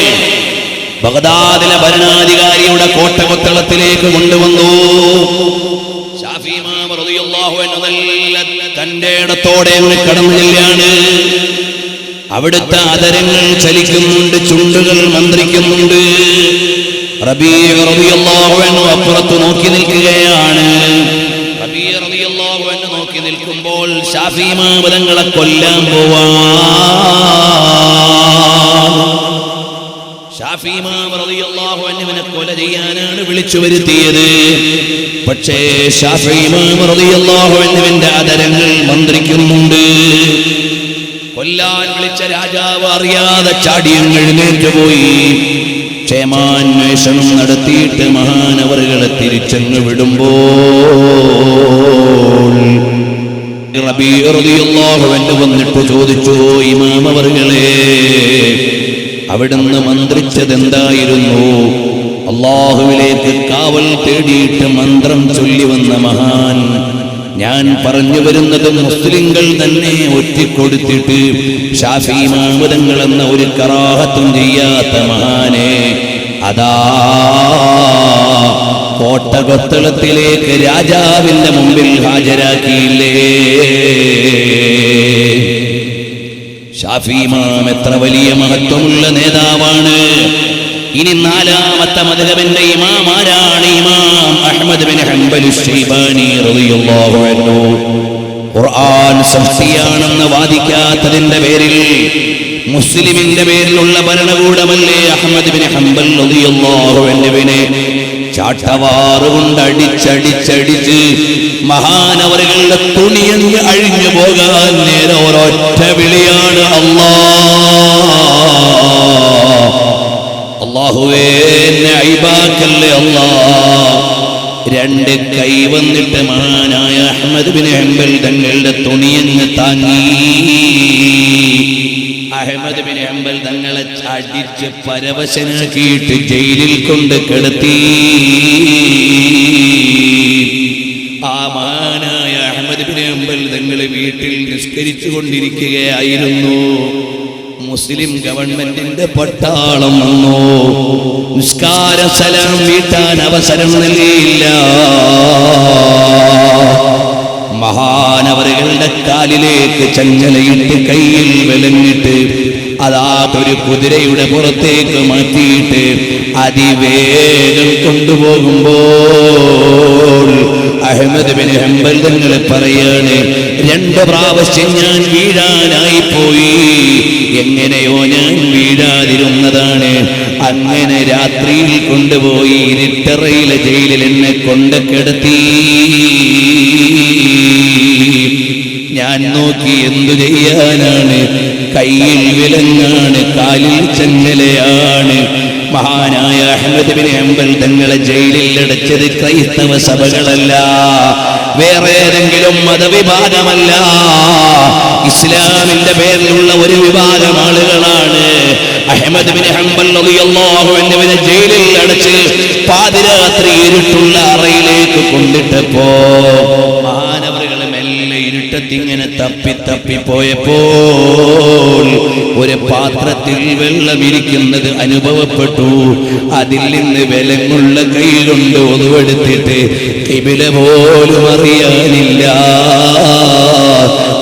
ബഗ്ദാദിലെ ഭരണാധികാരിയുടെ കോട്ടകൊത്തളത്തിലേക്ക് കൊണ്ടുവന്നു. ശാഫിഈ ഇമാം റളിയല്ലാഹു അൻഹു നല്ല തന്റെ ഇടത്തോടെ കടന്നു ചെല്ലുകയാണ്. അവിടുത്തെ അധരങ്ങൾ ചലിക്കുന്നുണ്ട്, ചുണ്ടുകൾ മന്ത്രിക്കുന്നുണ്ട്. റബീഅ റളിയല്ലാഹു അൻഹു അപ്പുറത്ത് നോക്കി നിൽക്കുകയാണ്. റബീഅ റളിയല്ലാഹു അൻഹു നോക്കി നിൽക്കുമ്പോൾ ശാഫിഈ ഇമാം തങ്ങളെ കൊല്ലാൻ ശാഫിഈ ഇമാം റളിയല്ലാഹു അൻഹുവിനെ കൊല ചെയ്യാനാണ് വിളിച്ചു വരുത്തിയത്. പക്ഷേ ശാഫിഈ ഇമാം റളിയല്ലാഹു അൻഹുവിന്റെ അധരങ്ങൾ മന്ത്രിക്കുന്നുണ്ട്. കൊല്ലാൻ വിളിച്ച രാജാവ് അറിയാതെ ചാടിയങ്ങ് എഴുന്നേറ്റ് പോയി. ക്ഷേമാന്വേഷണം നടത്തിയിട്ട് മഹാനവറുകളെ തിരിച്ചങ്ങ് വിടുമ്പോൾ റബീഅ റളിയല്ലാഹു അൻഹു വന്നിട്ട് ചോദിച്ചു, ഇമാം അവറുകളെ, അവിടുന്ന് മന്ത്രിച്ചത് എന്തായിരുന്നു? അല്ലാഹുവിലേക്ക് കാവൽ തേടിയിട്ട് മന്ത്രം ചൊല്ലി വന്ന മഹാൻ. ഞാൻ പറഞ്ഞു വരുന്നത് മുസ്ലിങ്ങൾ തന്നെ ഒറ്റിക്കൊടുത്തിട്ട് ശാഫിഈ ഇമാം തങ്ങൾ എന്ന ഒരു കറാഹത്തും ചെയ്യാത്ത മഹാനെ അതാ കോട്ടകൊത്തളത്തിലേക്ക് രാജാവിന്റെ മുമ്പിൽ ഹാജരാക്കിയില്ലേ? ശാഫിഈ ഇമാം എത്ര വലിയ മഹത്വമുള്ള നേതാവാണ്. ഇനി 4ാമത്തെ മദ്ഹബിന്റെ ഇമാം ആരാണ്? ഇമാം അഹ്മദ് ബിൻ ഹംബൽ അശ്ശൈബാനി റളിയല്ലാഹു അൻഹു. ഖുർആൻ സഹ്സിയാണെന്ന് വാദിക്കാത്തതിന്റെ പേരിൽ, മുസ്ലിമിന്റെ പേരിലുള്ള ഭരണകൂടമല്ലേ അഹ്മദ് ബിൻ ഹംബൽ റളിയല്ലാഹു അൻഹുവിനെ ചാട്ടവാറുകൊണ്ട് അടിച്ചടിച്ചടിച്ച് മഹാനവറുകളുടെ തുണിയങ്ങ് അഴിഞ്ഞു പോകാൻ നേരെ ഒരൊറ്റ വിളിയാണ്, അല്ലാഹുവേ എന്നെ അയ്ബാക്കല്ലേ അല്ലാഹ്. 2 കൈ വന്നിട്ട് മഹാനായ അഹ്മദ് ബിൻ ഹംബൽ തങ്ങളുടെ തുണിയങ്ങ് താങ്ങി. അഹ്മദ് ബിൻ ഹംബൽ തങ്ങളെ അടിച്ച് പരവശനാക്കിയിട്ട് ജയിലിൽ കൊണ്ട് കിടത്തി. ആ മഹാനായ അഹ്മദ് ബിൻ ഹംബൽ തങ്ങളെ വീട്ടിൽ നിസ്കരിച്ചു കൊണ്ടിരിക്കുകയായിരുന്നു. മുസ്ലിം ഗവൺമെന്റിന്റെ പട്ടാളം വന്നു. നിസ്കാര സലാം വീട്ടാൻ അവസരം നൽകിയില്ല. മഹാനവറുകളുടെ കാലിലേക്ക് ചങ്ങലയിട്ട് കയ്യിൽ വിലങ്ങിട്ട് അതാ ഒരു കുതിരയുടെ പുറത്തേക്ക് മാറ്റിയിട്ട് അതിവേഗം കൊണ്ടുപോകുമ്പോൾ അഹ്മദ് ബിൻ ഹംബൽ തങ്ങൾ പറയാണ്, 2 പ്രാവശ്യം ഞാൻ വീഴാനായി പോയി. എങ്ങനെയോ ഞാൻ വീഴാതിരുന്നതാണ്. അങ്ങനെ രാത്രിയിൽ കൊണ്ടുപോയി ഇരുട്ടറയിലെ ജയിലിൽ എന്നെ കൊണ്ട് കിടത്തി. ഞാൻ നോക്കി എന്തു ചെയ്യാനാണ്? കയ്യിൽ വിലങ്ങാണ്, കാലിൽ ചങ്ങലയാണ്. മഹാനായ അഹ്മദ് ബിൻ ഹംബൽ തങ്ങളെ ജയിലിൽ അടച്ചത് ക്രൈസ്തവ സഭകളല്ല, വേറെ ഏതെങ്കിലും മതവിഭാഗമല്ല, ഇസ്ലാമിന്റെ പേരിലുള്ള ഒരു വിഭാഗം ആളുകളാണ്. അഹ്മദ് ബിൻ ഹംബൽ റളിയല്ലാഹു അൻഹുവിനെ ജയിലിൽ അടച്ച് പാതിരാത്രി ഇരുട്ടുള്ള അറയിലേക്ക് കൊണ്ടിട്ടപ്പോ മഹാനവറുകളെ മെല്ലെ ഇരുട്ടത്തിങ്ങനെ തപ്പി പോയപ്പോൾ ഒരു പാത്രത്തിൽ വെള്ളം ഇരിക്കുന്നത് അനുഭവപ്പെട്ടു. അതിൽ നിന്ന് വിലങ്ങുള്ള കൈ കൊണ്ട് ഒതുവെടുത്തിട്ട് ഖിബില പോലും അറിയാനില്ല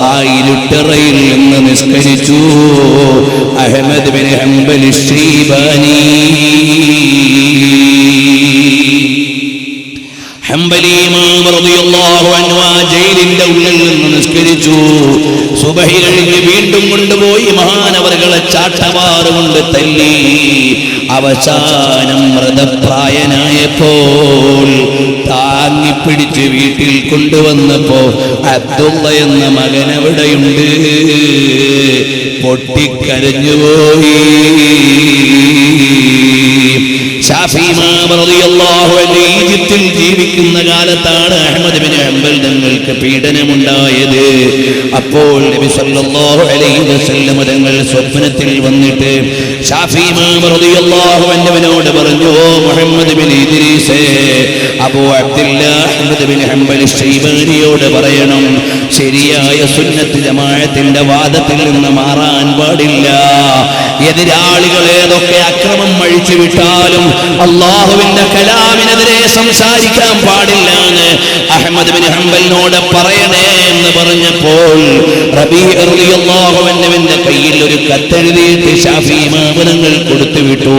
ആ ഇരുട്ടറയിൽ നിന്ന് നിസ്കരിച്ചു അഹ്മദ് ബിൻ ഹംബൽ ശൈബാനി. ഹംബലി ഇമാം റളിയല്ലാഹു അൻഹു ആ ജയിലിന്റെ ഉള്ളിൽ നിന്ന് നിസ്കരിച്ചു. സുബഹി കഴിഞ്ഞ് വീണ്ടും കൊണ്ടുപോയി മഹാനവറുകളെ ചാട്ടവാറ് കൊണ്ട് തല്ലി. അവസാനം മൃതപ്രായനായപ്പോൾ താങ്ങിപ്പിടിച്ച് വീട്ടിൽ കൊണ്ടുവന്നപ്പോ അബ്ദുള്ള എന്ന മകൻ അവിടെയുണ്ട്. പൊട്ടിക്കരഞ്ഞുപോയി. ശാഫി ഇമാം റളിയല്ലാഹു അൻഹു ഈജിപ്തിൽ ജീവിക്കുന്ന കാലത്താണ് അഹ്മദ് ബിൻ ഹംബൽ തങ്ങൾക്ക് പീഡനമുണ്ടായത്. അപ്പോൾ നബി സല്ലല്ലാഹു അലൈഹി വസല്ലം തങ്ങൾ സ്വപ്നത്തിൽ വന്നിട്ട് ശാഫി ഇമാം റളിയല്ലാഹു അൻഹുവിനോട് പറഞ്ഞു, ഓ Muhammad bin Idris, Abu Abdullah Ahmad bin Hanbal ശൈബാനിയോട് പറയണം, ശരിയായ സുന്നത്ത് ജമാഅത്തിന്റെ വാദത്തിൽ നിന്ന് മാറാൻ പാടില്ല. എതിരാളികൾ ഏതൊക്കെ അക്രമം അഴിച്ചു വിട്ടാലും അല്ലാഹുവിന്റെ കലാമിനെതിരെ സംസാരിക്കാൻ പാടില്ല എന്ന് അഹ്മദ് ബിൻ ഹംബലിനോട് പറയണേ എന്ന് പറഞ്ഞപ്പോൾ റബീഅ റളിയല്ലാഹു അൻഹുവിന്റെ കയ്യിൽ ഒരു കത്തെഴുതിയിട്ട് ശാഫി ഇമാം തങ്ങൾ കൊടുത്തുവിട്ടു.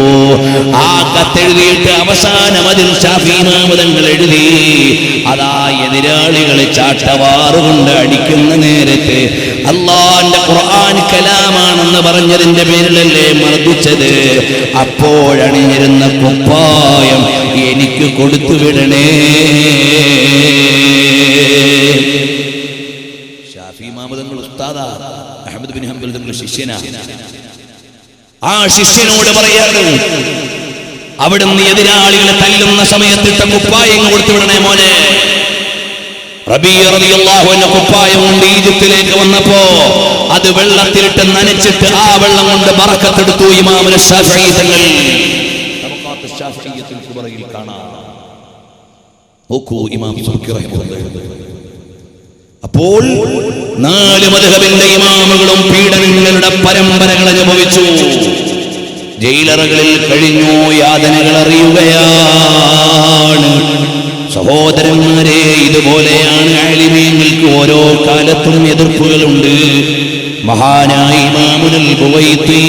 ആ കത്തെഴുതിയിട്ട് അവസാനം അതിൽ ശാഫി ഇമാം തങ്ങൾ എഴുതി, അതാ എതിരാളികളെ ചാട്ടവാറുകൊണ്ട് അടിക്കുന്ന നേരത്ത് അല്ലാഹുവിന്റെ ഖുർആൻ കലാമാണെന്ന് പറഞ്ഞതിന്റെ പേരിലല്ലേ മർദ്ദിച്ചത്, അപ്പോഴണിഞ്ഞിരുന്ന കുപ്പായം എനിക്ക് കൊടുത്തുവിടണേ. ശാഫി ഇമാം തങ്ങൾ ഉസ്താദാ, അഹ്മദ് ബിൻ ഹംബൽ തങ്ങൾ ശിഷ്യനാ. ആ ശിഷ്യനോട് പറയാണ്, അവിടുന്ന് എതിരാളികളെ തല്ലുന്ന സമയത്തിട്ട കുപ്പായം കൊടുത്തുവിടണേ മോനെ. റബീഅ റളിയല്ലാഹു അൻഹു കുപ്പായം കൊണ്ട് ഈജിപ്തിലേക്ക് വന്നപ്പോ അത് വെള്ളത്തിലിട്ട് നനച്ചിട്ട് ആ വെള്ളം കൊണ്ട് ബറക്കത്തെടുത്തു ഇമാമുൽ ശാഫിഈ തങ്ങൾ. തബഖാത്ത് ശാഫിഈയത്തുൽ കുബറയിൽ കാണാം. നോക്കൂ ഇമാം സുബ്കി റഹിമഹുല്ലാഹ്. അപ്പോൾ 4 മദ്ഹബിന്റെ ഇമാമുകളും പീഡനങ്ങളുടെ പരമ്പരകൾ അനുഭവിച്ചു. ജയിലറകളിൽ കഴിഞ്ഞു, യാതനകൾ അറിയുകയാണ്. സഹോദരന്മാരെ, ഇതുപോലെയാണ് ആലിമീങ്ങൾക്ക് ഓരോ കാലത്തും എതിർപ്പുകളുണ്ട്. മഹാനായ ഇമാമുൽ ബുവൈത്തി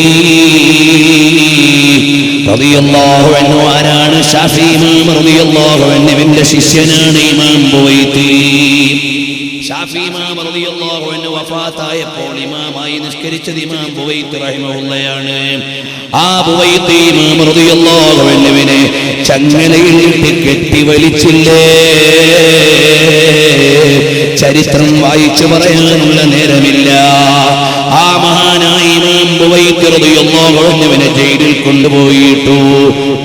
റളിയല്ലാഹു അൻഹു ആരാണ്? ശാഫി ഇമാം റളിയല്ലാഹു അൻഹുവിന്റെ ശിഷ്യനാണ് ഇമാം ബുവൈത്തി. ശാഫി ഇമാം റളിയല്ലാഹു അൻഹു വഫാത്തായപ്പോൾ ഇമാമായി നിസ്കരിച്ചത് ഇമാം ബുവൈത്തി റഹിമഹുള്ളയാണ്. ആ ബുവൈത്തി ഇമാം റളിയല്ലാഹു അൻഹുവിനെ ചങ്ങലയിലിട്ട് കെട്ടി വലിച്ചില്ലേ? ചരിത്രം വായിച്ചു പറയാനുള്ള നേരമില്ല. ആ മഹാനായ ഇമാം ബുവൈത്തി റളിയല്ലാഹു അൻഹുവിനെ ജയിലിൽ കൊണ്ടുപോയിട്ടു.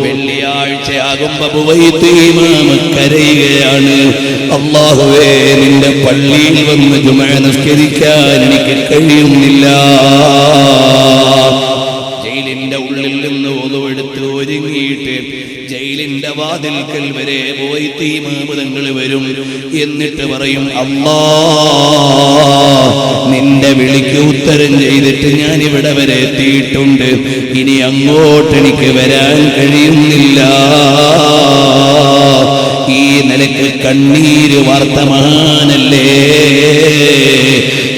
വെള്ളിയാഴ്ചയാകുമ്പോ ബുവൈത്തി ഇമാം കരയുകയാണ്, അല്ലാഹുവേ, നിന്റെ പള്ളിയിൽ വന്ന് ജുമുഅ നിസ്കരിക്കാൻ എനിക്ക് കഴിയുന്നില്ല. ജയിലിന്റെ ഉള്ളിൽ നിന്ന് ഒതുവെടുത്ത് ഒരുങ്ങിയിട്ട് ജയിലിന്റെ വാതിൽക്കൽ വരെ ബുവൈത്തി ഇമാം തങ്ങൾ വരും. എന്നിട്ട് പറയും, അല്ലാഹ്, നിന്റെ വിളിക്ക് ഉത്തരം ചെയ്തിട്ട് ഞാൻ ഇവിടെ വരെ എത്തിയിട്ടുണ്ട്, ഇനി അങ്ങോട്ട് എനിക്ക് വരാൻ കഴിയുന്നില്ല. ഈ നിലക്ക് കണ്ണീര് വർത്തമാനല്ലേ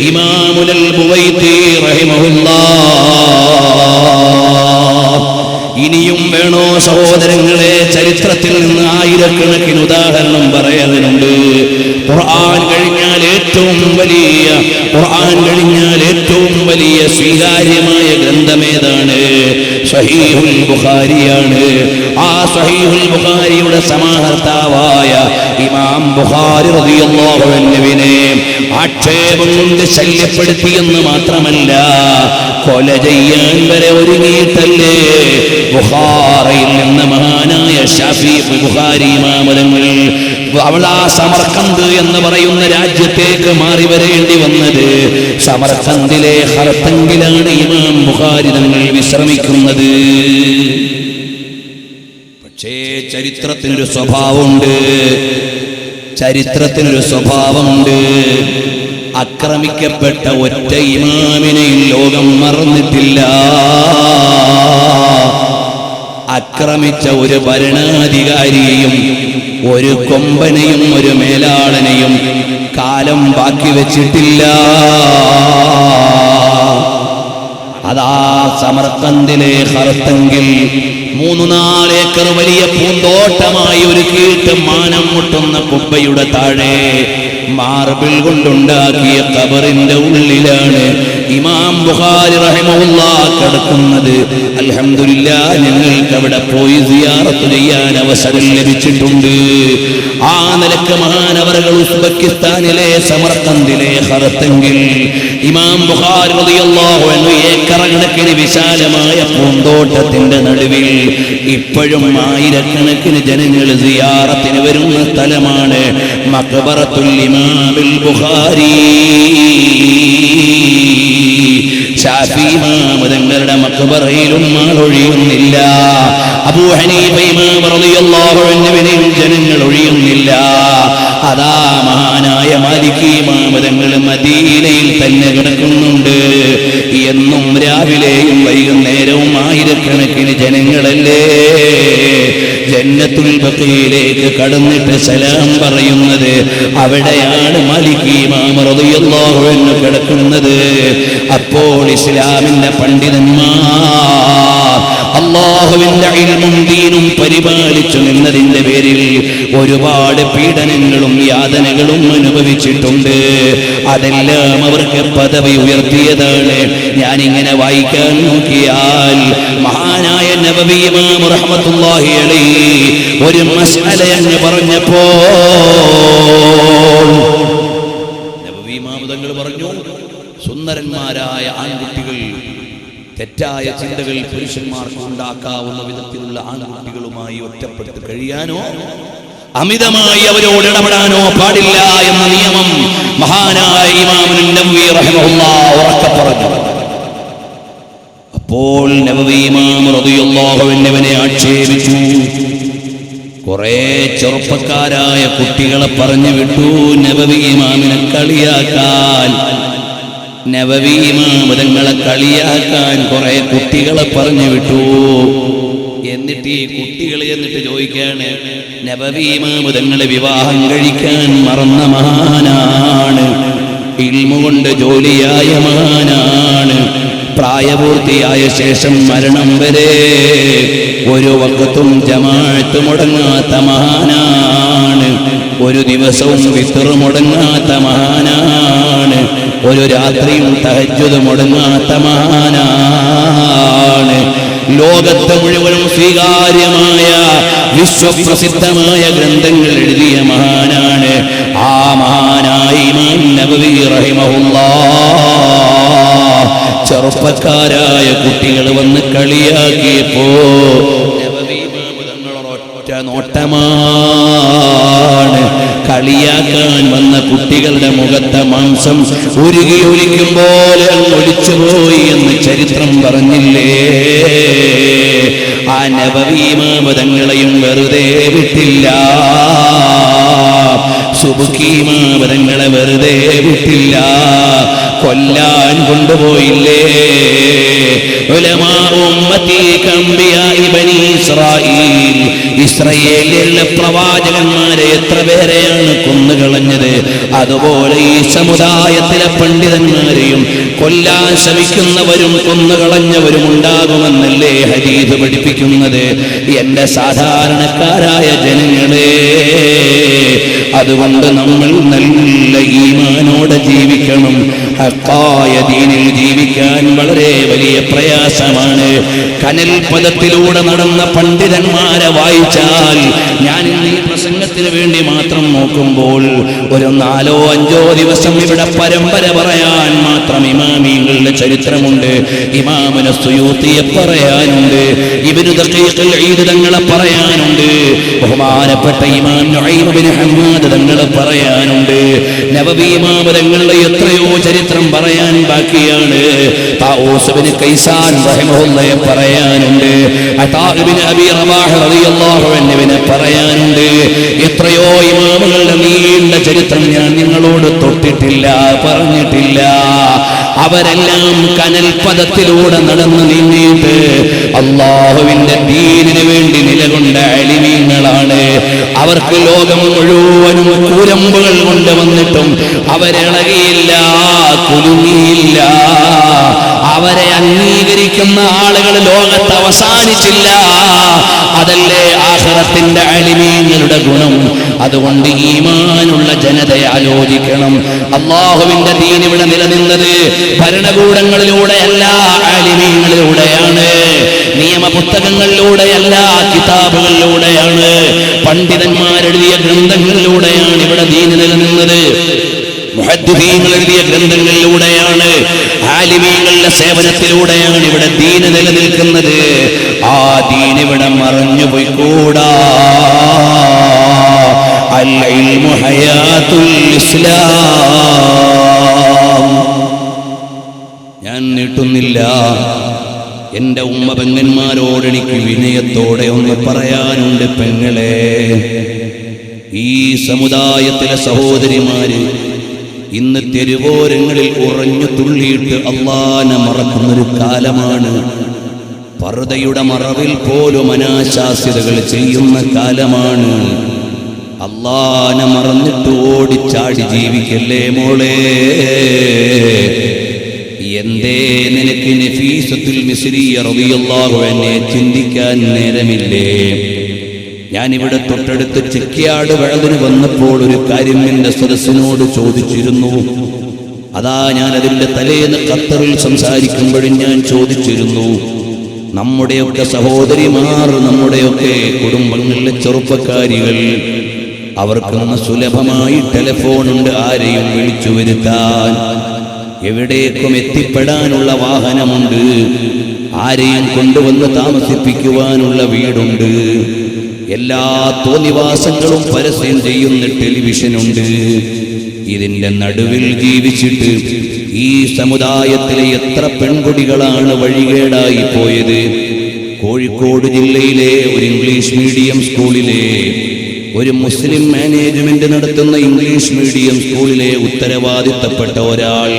ഇമാമുൽ ബുവൈത്തി റഹിമഹുല്ലാഹ്. ഇനിയും വേണോ സഹോദരങ്ങളെ? ചരിത്രത്തിൽ നിന്ന് ആയിരക്കണക്കിന് ഉദാഹരണം പറയാനുണ്ട്. ഖുർആൻ കഴിഞ്ഞാൽ ഏറ്റവും വലിയ സ്വീകാര്യമായ ഗ്രന്ഥമേതാണ്? സ്വഹീഹുൽ ബുഖാരിയാണ്. ആ സ്വഹീഹുൽ ബുഖാരിയുടെ സമാഹർത്താവായ ഇമാം ബുഖാരി റളിയല്ലാഹു അൻഹുവിനെ ആക്ഷേപം കൊണ്ട് ശല്യപ്പെടുത്തിയെന്ന് മാത്രമല്ല, കൊല ചെയ്യാൻ വരെ ഒരുങ്ങിയിട്ടല്ലേ ബുഖാറിയിൽ നിന്ന് മഹാനായ ശാഫി ബുഖാരി ഇമാം തങ്ങൾ അവളാ സമർഖന്ദ് എന്ന് പറയുന്ന രാജ്യത്തേക്ക് മാറി വരേണ്ടി വന്നത്. സമർഖന്ദിലെ ഹർത്തങ്കിലാണ് ഇമാം ബുഖാരി തങ്ങൾ വിശ്രമിക്കുന്നത്. പക്ഷേ ചരിത്രത്തിനൊരു സ്വഭാവമുണ്ട്. ആക്രമിക്കപ്പെട്ട ഒറ്റ ഇമാമിനെയും ലോകം മറന്നിട്ടില്ല. ആക്രമിച്ച ഒരു ഭരണാധികാരിയെയും ഒരു കൊമ്പനെയും ഒരു മേലാളനെയും കാലം ബാക്കി വെച്ചിട്ടില്ല. അതാ സമർക്കന്ദിലെ ഹർത്തങ്കിൽ 3-4 ഏക്കർ വലിയ പൂന്തോട്ടമായി ഒരുക്കിയിട്ട് മാനം മുട്ടുന്ന കുബ്ബയുടെ താഴെ മാർബിൾ കൊണ്ടുണ്ടാക്കിയ ഖബറിന്റെ ഉള്ളിലാണ് ഇമാം ബുഖാരി റഹിമഹുല്ലാഹ് കിടക്കുന്നത്. അൽഹംദുലില്ലാഹ് ഞങ്ങൾക്ക് അവിടെ പോയി സിയാറത്ത് ചെയ്യാൻ അവസരം ലഭിച്ചിട്ടുണ്ട്. ആ നിലക്ക് മഹാനവറുകൾ ഉസ്ബെക്കിസ്ഥാനിലെ സമർക്കന്ദിലെ ഹർത്തങ്കിൽ ഇമാം ബുഖാരി റളിയല്ലാഹു അൻഹു ഏക്കറക്കണക്കിന് വിശാലമായ പൂന്തോട്ടത്തിന്റെ നടുവിൽ ഇപ്പോഴും ആയിരക്കണക്കിന് ജനങ്ങൾ സിയാറത്തിന് വരുന്ന സ്ഥലമാണ് മഖ്ബറത്തുൽ ഇമാമിൽ ബുഖാരി. ശാഫി ഇമാം തങ്ങളുടെ മഖ്ബറയിലും ആളൊഴിയുന്നില്ല. അബൂ ഹനീഫ ഇമാം റളിയല്ലാഹു അൻഹുവിനെയും ജനങ്ങൾ ഒഴിയുന്നില്ല. അതാ മഹാനായ മാലിക് ഇമാം തങ്ങൾ മദീനയിൽ തന്നെ കിടക്കുന്നുണ്ട്. എന്നും രാവിലെയും വൈകുന്നേരവും ആയിരക്കണക്കിന് ജനങ്ങളല്ലേ ജന്നത്തുൽ ബഖീയിലേക്ക് കടന്നിട്ട് സലാം പറയുന്നത്. അവിടെയാണ് മാലിക് ഇമാം റളിയല്ലാഹു അൻഹു കിടക്കുന്നത്. അപ്പോൾ ഇസ്ലാമിന്റെ പണ്ഡിതന്മാർ അല്ലാഹുവിന്റെ ഇൽമും ദീനും പരിപാലിച്ചു നിന്നതിന്റെ പേരിൽ ഒരുപാട് പീഡനങ്ങളും യാതനകളും അനുഭവിച്ചിട്ടുണ്ട്. അതെല്ലാം അവർക്ക് പദവി ഉയർത്തിയതാണ്. ഞാനിങ്ങനെ വായിക്കാൻ നോക്കിയാൽ മഹാനായ നബവി ഇമാം റഹ്മത്തുള്ളാഹി അലൈഹി ഒരു മസ്അല എന്ന് പറഞ്ഞപ്പോൾ നബവി ഇമാം തങ്ങൾ പറഞ്ഞു, സുന്ദരന്മാരായ ആൺകുട്ടികൾ തെറ്റായ ചിന്തകൾ പുരുഷന്മാർക്ക് ഉണ്ടാക്കാവുന്ന വിധത്തിലുള്ള ആൺകുട്ടികളുമായി ഒറ്റപ്പെട്ട് കഴിയാനോ അമിതമായി അവരോട് ഇടപെടാനോ പാടില്ല എന്ന നിയമം മഹാനായ ഇമാം നബവി റഹിമഹുല്ലാഹ് ഉറക്കെ പറഞ്ഞു. അപ്പോൾ നബവി ഇമാം റളിയല്ലാഹു അൻഹുവിനെ ആക്ഷേപിച്ചു. കുറെ ചെറുപ്പക്കാരായ കുട്ടികളെ പറഞ്ഞു വിട്ടു നബവി ഇമാമിനെ കളിയാക്കാൻ. നബവി ഇമാം തങ്ങളെ കളിയാക്കാൻ കുറെ കുട്ടികളെ പറഞ്ഞു വിട്ടു. എന്നിട്ട് ഈ കുട്ടികൾ എന്നിട്ട് ചോദിക്കാണ്, നബവി ഇമാം തങ്ങളെ വിവാഹം കഴിക്കാൻ മറന്ന മഹാനാണ്, ഇൽമു കൊണ്ട് ജോലിയായ മഹാനാണ്, പ്രായപൂർത്തിയായ ശേഷം മരണം വരെ ഒരു വഖത്തും ജമാഅത്ത് മുടങ്ങാത്ത മഹാനാണ്, ഒരു ദിവസവും വിത്ർ മുടങ്ങാത്ത മഹാനാണ്, ഒരു രാത്രിയും തഹജ്ജുദ് മുടങ്ങാത്ത മഹാനാണ്, ലോകത്തെ മുഴുവനും സ്വീകാര്യമായ വിശ്വപ്രസിദ്ധമായ ഗ്രന്ഥങ്ങൾ എഴുതിയ മഹാനാണ്. ആ മഹാനായ ഇമാം നബവി റഹിമഹുല്ലാഹ് ചെറുപ്പക്കാരായ കുട്ടികൾ വന്ന് കളിയാക്കിയപ്പോ നബവി ഇമാം തങ്ങളൊരൊറ്റ നോട്ടമാണ്. കളിയാക്കാൻ വന്ന കുട്ടികളുടെ മുഖത്തെ മാംസം ഉരുകി ഒലിക്കും പോലെ ഒലിച്ചുപോയി എന്ന് ചരിത്രം പറഞ്ഞില്ലേ? ആ നബവി ഇമാം തങ്ങളെയും വെറുതെ വിട്ടില്ല, സുബ്കി ഇമാം തങ്ങളെ വെറുതെ വിട്ടില്ല, കൊല്ലാൻ കൊണ്ടുപോയില്ലേ? ഉലമാ ഉമ്മത്തി കംബിയാഇ ബനി ഇസ്രായീൽ, ഇസ്രായേലിലെ പ്രവാചകന്മാരെ എത്ര പേരെയാണ് കൊന്നുകളഞ്ഞത്, അതുപോലെ ഈ സമുദായത്തിലെ പണ്ഡിതന്മാരെയും കൊല്ലാൻ ശ്രമിക്കുന്നവരും കൊന്നുകളഞ്ഞവരും ഉണ്ടാകുമെന്നല്ലേ ഹദീസ് പഠിപ്പിക്കുന്നത്? എന്റെ സാധാരണക്കാരായ ജനങ്ങളെ, അതുകൊണ്ട് നമ്മൾ നല്ല ഈമാനോടെ ജീവിക്കണം. ഹഖായ ദീനിൽ ജീവിക്കാൻ വളരെ വലിയ പ്രയാസമാണ്. കനൽ പദത്തിലൂടെ നടന്ന പണ്ഡിതന്മാരെ വായിച്ചാൽ, ഞാൻ ഇന്ന് ഈ പ്രസംഗത്തിന് വേണ്ടി മാത്രം നോക്കുമ്പോൾ ഒരു 4-5 ദിവസം ഇവിടെ പരമ്പര പറയാൻ മാത്രം ഇമാമിങ്ങളുടെ ചരിത്രമുണ്ട്. ഇമാമുന സുയൂത്തിയെ പറയാനുണ്ട്, ഇബ്നു ദഖീഖുൽ ഈദ് തങ്ങളെ പറയാനുണ്ട്, ബഹുമാനപ്പെട്ട ഇമാം നുഐം ഇബ്നു ഹമ്മാദ് തങ്ങളെ പറയാനുണ്ട്, നബവി ഇമാം തങ്ങളുടെ എത്രയോ ചരിത്രം പറയാൻ ബാക്കിയാണ്. താഊസ് ഇബ്നു കൈസാൻ റഹിമഹുല്ലാഹയെ പറയാനുണ്ട്, അതാ ഇബ്നു അബീ റബാഹ് റളിയല്ലാഹു അൻഹുവിനെ പറയാനുണ്ട്. എത്രയോ ഇമാമുകളുടെ നീണ്ട ചരിത്രം ഞാൻ നിങ്ങളോട് തൊട്ടിട്ടില്ല, പറഞ്ഞിട്ടില്ല. അവരെല്ലാം കനൽ പദത്തിലൂടെ നടന്നു നീങ്ങിയിട്ട് അല്ലാഹുവിന്റെ ദീനിന് വേണ്ടി നിലകൊണ്ട അലിമീങ്ങളാണ്. അവർക്ക് ലോകം മുഴുവനും കൂരമ്പുകൾ കൊണ്ടുവന്നിട്ടും അവരിളകിയില്ല, കുലുങ്ങിയില്ല. അവരെ അംഗീകരിക്കുന്ന ആളുകൾ ലോകത്ത് അവസാനിച്ചില്ല. അതല്ലേ ആഖിറത്തിന്റെ ആലിമീങ്ങളുടെ ഗുണം. അതുകൊണ്ട് ഈമാനുള്ള ജനതയെ ആലോചിക്കണം. അല്ലാഹുവിന്റെ ദീൻ ഇവിടെ നിലനിന്നത് ഭരണകൂടങ്ങളിലൂടെയല്ല, ആലിമീങ്ങളിലൂടെയാണ്. നിയമപുസ്തകങ്ങളിലൂടെയല്ല, കിതാബുകളിലൂടെയാണ്. പണ്ഡിതന്മാരെഴുതിയ ഗ്രന്ഥങ്ങളിലൂടെയാണ് ഇവിടെ ദീൻ നിലനിന്നത്. മുഹദ്ദിസീങ്ങൾ എഴുതിയ ഗ്രന്ഥങ്ങളിലൂടെയാണ്, ആലിമീങ്ങളുടെ സേവനത്തിലൂടെയാണ് ഇവിടെ ദീൻ നിലനിൽക്കുന്നത്. ആ ദീൻ ഇവിടെ മറഞ്ഞു പോയിക്കൂടാ. അൽ ഇൽമു ഹയാത്തുൽ ഇസ്ലാം. ഞാൻ നീട്ടുന്നില്ല. എന്റെ ഉമ്മ പെങ്ങന്മാരോട് എനിക്ക് വിനയത്തോടെ ഒന്ന് പറയാനുണ്ട്. പെങ്ങളെ, ഈ സമുദായത്തിലെ സഹോദരിമാര് ഇന്ന് തെരുവോരങ്ങളിൽ ഉറഞ്ഞു തുള്ളിയിട്ട് അല്ലാഹനെ മറക്കുന്നൊരു കാലമാണ്. പർദയുടെ മറവിൽ പോലും അനാശാസ്യതകൾ ചെയ്യുന്ന കാലമാണ്. അല്ലാഹനെ മറന്നിട്ട് ഓടിച്ചാടി ജീവിക്കല്ലേ മോളെ. എന്തേ നിനക്ക് നഫീസത്തുൽ മിസ്രിയ റളിയല്ലാഹു അൻഹയെ ചിന്തിക്കാൻ നേരമില്ലേ? ഞാനിവിടെ തൊട്ടടുത്ത് ചെക്കിയാട് വഴലിന് വന്നപ്പോൾ ഒരു കാര്യം എന്റെ സദസ്സിനോട് ചോദിച്ചിരുന്നു. അതാ ഞാൻ അതിന്റെ തലേന്ന് ഖത്തറിൽ സംസാരിക്കുമ്പോഴും ഞാൻ ചോദിച്ചിരുന്നു. നമ്മുടെയൊക്കെ സഹോദരിമാർ, നമ്മുടെയൊക്കെ കുടുംബങ്ങളിലെ ചെറുപ്പക്കാരികൾ, അവർക്കൊന്ന് സുലഭമായി ടെലിഫോണുണ്ട്, ആരെയും വിളിച്ചു വരുത്താൻ, എവിടേക്കും എത്തിപ്പെടാനുള്ള വാഹനമുണ്ട്, ആരെയും കൊണ്ടുവന്ന് താമസിപ്പിക്കുവാനുള്ള വീടുണ്ട്, എല്ലാ തോന്നിവാസങ്ങളും പരസ്യം ചെയ്യുന്ന ടെലിവിഷനുണ്ട്. ഇതിന്റെ നടുവിൽ ജീവിച്ചിട്ട് ഈ സമുദായത്തിലെ എത്ര പെൺകുട്ടികളാണ് വഴികേടായി പോയത്. കോഴിക്കോട് ജില്ലയിലെ ഒരു ഇംഗ്ലീഷ് മീഡിയം സ്കൂളിലെ ഒരു മുസ്ലിം മാനേജ്മെന്റ് നടത്തുന്ന ഇംഗ്ലീഷ് മീഡിയം സ്കൂളിലെ ഉത്തരവാദിത്തപ്പെട്ട ഒരാൾ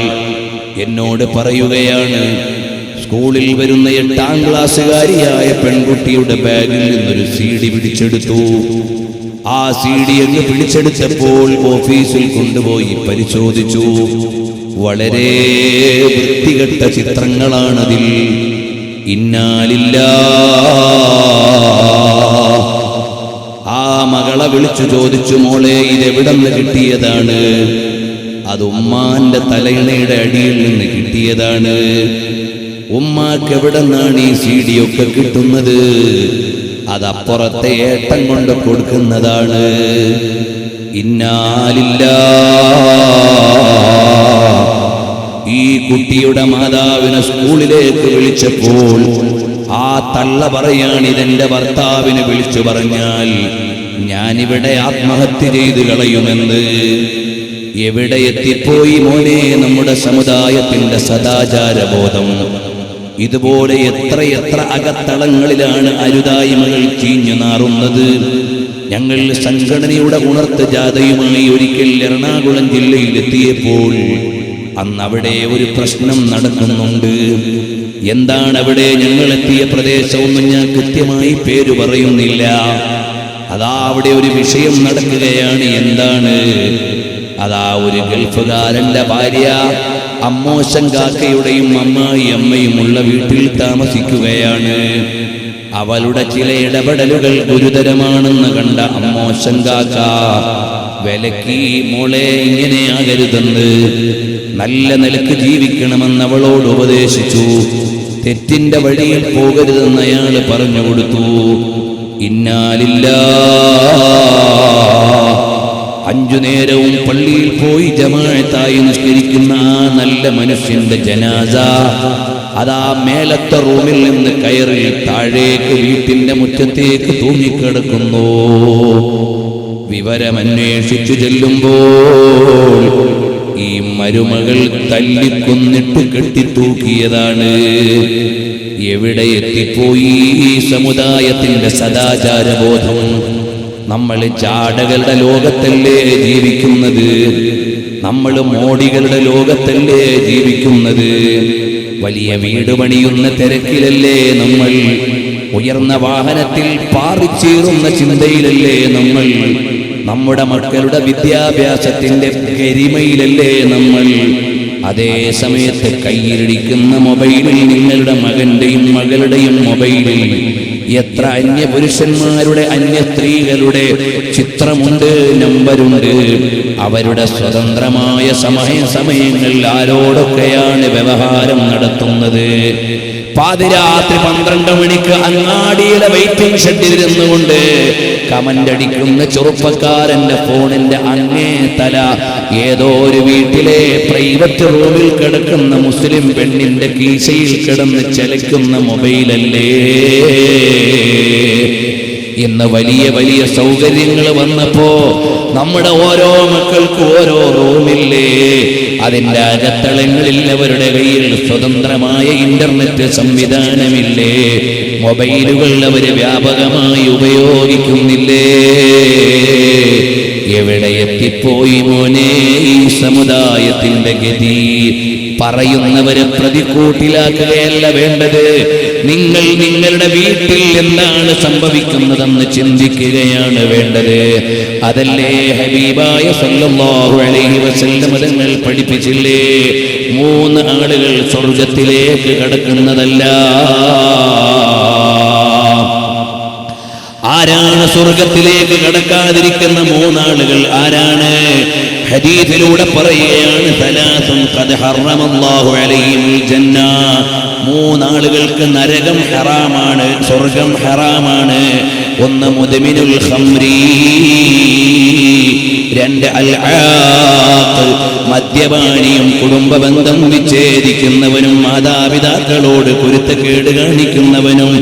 എന്നോട് പറയുകയാണ്, സ്കൂളിൽ വരുന്ന 8ാം ക്ലാസ്സുകാരിയായ പെൺകുട്ടിയുടെ ബാഗിൽ നിന്നൊരു CD പിടിച്ചെടുത്തു. ആ CD അങ്ങ് പിടിച്ചെടുത്തപ്പോൾ ഓഫീസിൽ കൊണ്ടുപോയി പരിശോധിച്ചു. വളരെ വൃത്തികെട്ട ചിത്രങ്ങളാണതിൽ. ഇന്നാലില്ലാഹ്. ആ മകളെ വിളിച്ചു ചോദിച്ചു, മോളെ ഇതെവിടെന്ന് കിട്ടിയതാണ്? അത് ഉമ്മാന്റെ തലയിണയുടെ അടിയിൽ നിന്ന് കിട്ടിയതാണ്. ഉമ്മാക്ക് എവിടെ നിന്നാണ് ഈ CD ഒക്കെ കിട്ടുന്നത്? അതപ്പുറത്തെ ഏട്ടൻ കൊണ്ട് കൊടുക്കുന്നതാണ്. ഇന്നാലില്ലാഹ്. ഈ കുട്ടിയുടെ മാതാവിനെ സ്കൂളിലേക്ക് വിളിച്ചപ്പോൾ ആ തള്ള പറയാണ്, ഇതെന്റെ ഭർത്താവിനെ വിളിച്ചു പറഞ്ഞാൽ ഞാനിവിടെ ആത്മഹത്യ ചെയ്തു കളയുമെന്ന്. എവിടെ എത്തിപ്പോയി മോനെ നമ്മുടെ സമുദായത്തിന്റെ സദാചാരബോധം? ഇതുപോലെ എത്ര അകത്തളങ്ങളിലാണ് അരുതായ്മകൾ ചീഞ്ഞു നാറുന്നത്. ഞങ്ങൾ സംഘടനയുടെ ഉണർത്ത് ജാഥയുമായി ഒരിക്കൽ എറണാകുളം ജില്ലയിൽ എത്തിയപ്പോൾ അന്നവിടെ ഒരു പ്രശ്നം നടക്കുന്നുണ്ട്. എന്താണ് അവിടെ? ഞങ്ങൾ എത്തിയ പ്രദേശമൊന്നും ഞാൻ കൃത്യമായി പേര് പറയുന്നില്ല. അതാ അവിടെ ഒരു വിഷയം നടക്കുകയാണ്. എന്താണ്? അതാ ഒരു ഗൾഫുകാരന്റെ ഭാര്യ അമ്മോശൻ കാക്കയുടെയും അമ്മായി അമ്മയും ഉള്ള വീട്ടിൽ താമസിക്കുകയാണ്. അവളുടെ ചില ഇടപെടലുകൾ ഗുരുതരമാണെന്ന് കണ്ട അമ്മോശൻ കാക്ക വിലക്കി, മോളെ ഇങ്ങനെയാകരുതെന്ന്, നല്ല നിലക്ക് ജീവിക്കണമെന്ന് അവളോട് ഉപദേശിച്ചു. തെറ്റിന്റെ വഴിയിൽ പോകരുതെന്ന് അയാൾ പറഞ്ഞു കൊടുത്തു. ഇന്നാലില്ലാഹ്. 5 നേരവും പള്ളിയിൽ പോയി ജമാഅത്തായി നിസ്കരിക്കുന്ന ആ നല്ല മനുഷ്യന്റെ ജനാസ അതാ മേലത്തെ റൂമിൽ നിന്ന് കയറി താഴേക്ക് വീട്ടിന്റെ മുറ്റത്തേക്ക് തൂങ്ങിക്കിടക്കുന്നു. വിവരമന്വേഷിച്ചു ചെല്ലുമ്പോൾ ഈ മരുമകൾ തല്ലിക്കൊന്നിട്ട് കെട്ടിത്തൂക്കിയതാണ്. എവിടെ എത്തിപ്പോയി ഈ സമുദായത്തിന്റെ സദാചാരബോധം? നമ്മൾ ചാടകളുടെ ലോകത്തല്ലേ ജീവിക്കുന്നത്? നമ്മൾ മോടികളുടെ ലോകത്തല്ലേ ജീവിക്കുന്നത്? വലിയ വീട് പണിയുന്ന തിരക്കിലല്ലേ നമ്മൾ? ഉയർന്ന വാഹനത്തിൽ പാറിച്ചീറുന്ന ചിന്തയിലല്ലേ നമ്മൾ? നമ്മുടെ മക്കളുടെ വിദ്യാഭ്യാസത്തിന്റെ ഗരിമയിലല്ലേ നമ്മൾ? അതേ സമയത്ത് കയ്യിലിരിക്കുന്ന മൊബൈലിൽ, നിങ്ങളുടെ മകന്റെയും മകളുടെയും മൊബൈലിൽ എത്ര അന്യപുരുഷന്മാരുടെ, അന്യ സ്ത്രീകളുടെ ചിത്രമുണ്ട്, നമ്പരുണ്ട്. അവരുടെ സ്വതന്ത്രമായ സമയങ്ങൾ ആരോടൊക്കെയാണ് വ്യവഹാരം നടത്തുന്നത്? പാതിരാത്രി 12 മണിക്ക് അങ്ങാടിയുടെ വെയിറ്റിംഗ് ഷെഡിൽ ഇരുന്നുകൊണ്ട് കമന്റ് അടിക്കുന്ന ചെറുപ്പക്കാരന്റെ ഫോണിന്റെ അങ്ങേ തല ഏതോ ഒരു വീട്ടിലെ പ്രൈവറ്റ് റൂമിൽ കിടക്കുന്ന മുസ്ലിം പെണ്ണിന്റെ കീശയിൽ കിടന്ന് ചലിക്കുന്ന മൊബൈലല്ലേ? ഇന്ന് വലിയ വലിയ സൗകര്യങ്ങൾ വന്നപ്പോ നമ്മുടെ ഓരോ മക്കൾക്കും ഓരോ റൂമില്ലേ? അതിൻ്റെ അകത്തളങ്ങളിൽ അവരുടെ കയ്യിൽ സ്വതന്ത്രമായ ഇന്റർനെറ്റ് സംവിധാനമില്ലേ? മൊബൈലുകൾ അവർ വ്യാപകമായി ഉപയോഗിക്കുന്നില്ലേ? എവിടെ എത്തിപ്പോയി മോനെ ഈ സമുദായത്തിന്റെ ഗതി? പറയുന്നവരെ പ്രതിക്കൂട്ടിലാക്കുകയല്ല വേണ്ടത്. നിങ്ങൾ നിങ്ങളുടെ വീട്ടിൽ എന്താണ് സംഭവിക്കുന്നതെന്ന് ചിന്തിക്കുകയാണ് വേണ്ടത്. അതല്ലേ ഹബീബായ സല്ലല്ലാഹു അലൈഹി വസല്ലം തങ്ങൾ പഠിപ്പിച്ചില്ലേ? 3 ആളുകൾ സ്വർഗത്തിലേക്ക് കടക്കുന്നതല്ല. ആരാണ് സ്വർഗത്തിലേക്ക് കടക്കാതിരിക്കുന്ന 3 ആളുകൾ? ആരാണ്? ഹദീസിലൂടെ പറയുകയാണ്, സലാസുൻ ഖദ് ഹറമല്ലാഹു അലൈഹിൽ ജന്ന. 3 ആളുകൾക്ക് നരകം ഹറാമാണ്, സ്വർഗം ഹറാമാണ്. 1 മുദ്മിനുൽ ഖംരി, 2 അൽ-ആഖ് മദ്യപാനിയും കുടുംബബന്ധം വിച്ഛേദിക്കുന്നവനും മാതാപിതാക്കളോട് കുരുത്തക്കേട് കാണിക്കുന്നവനും,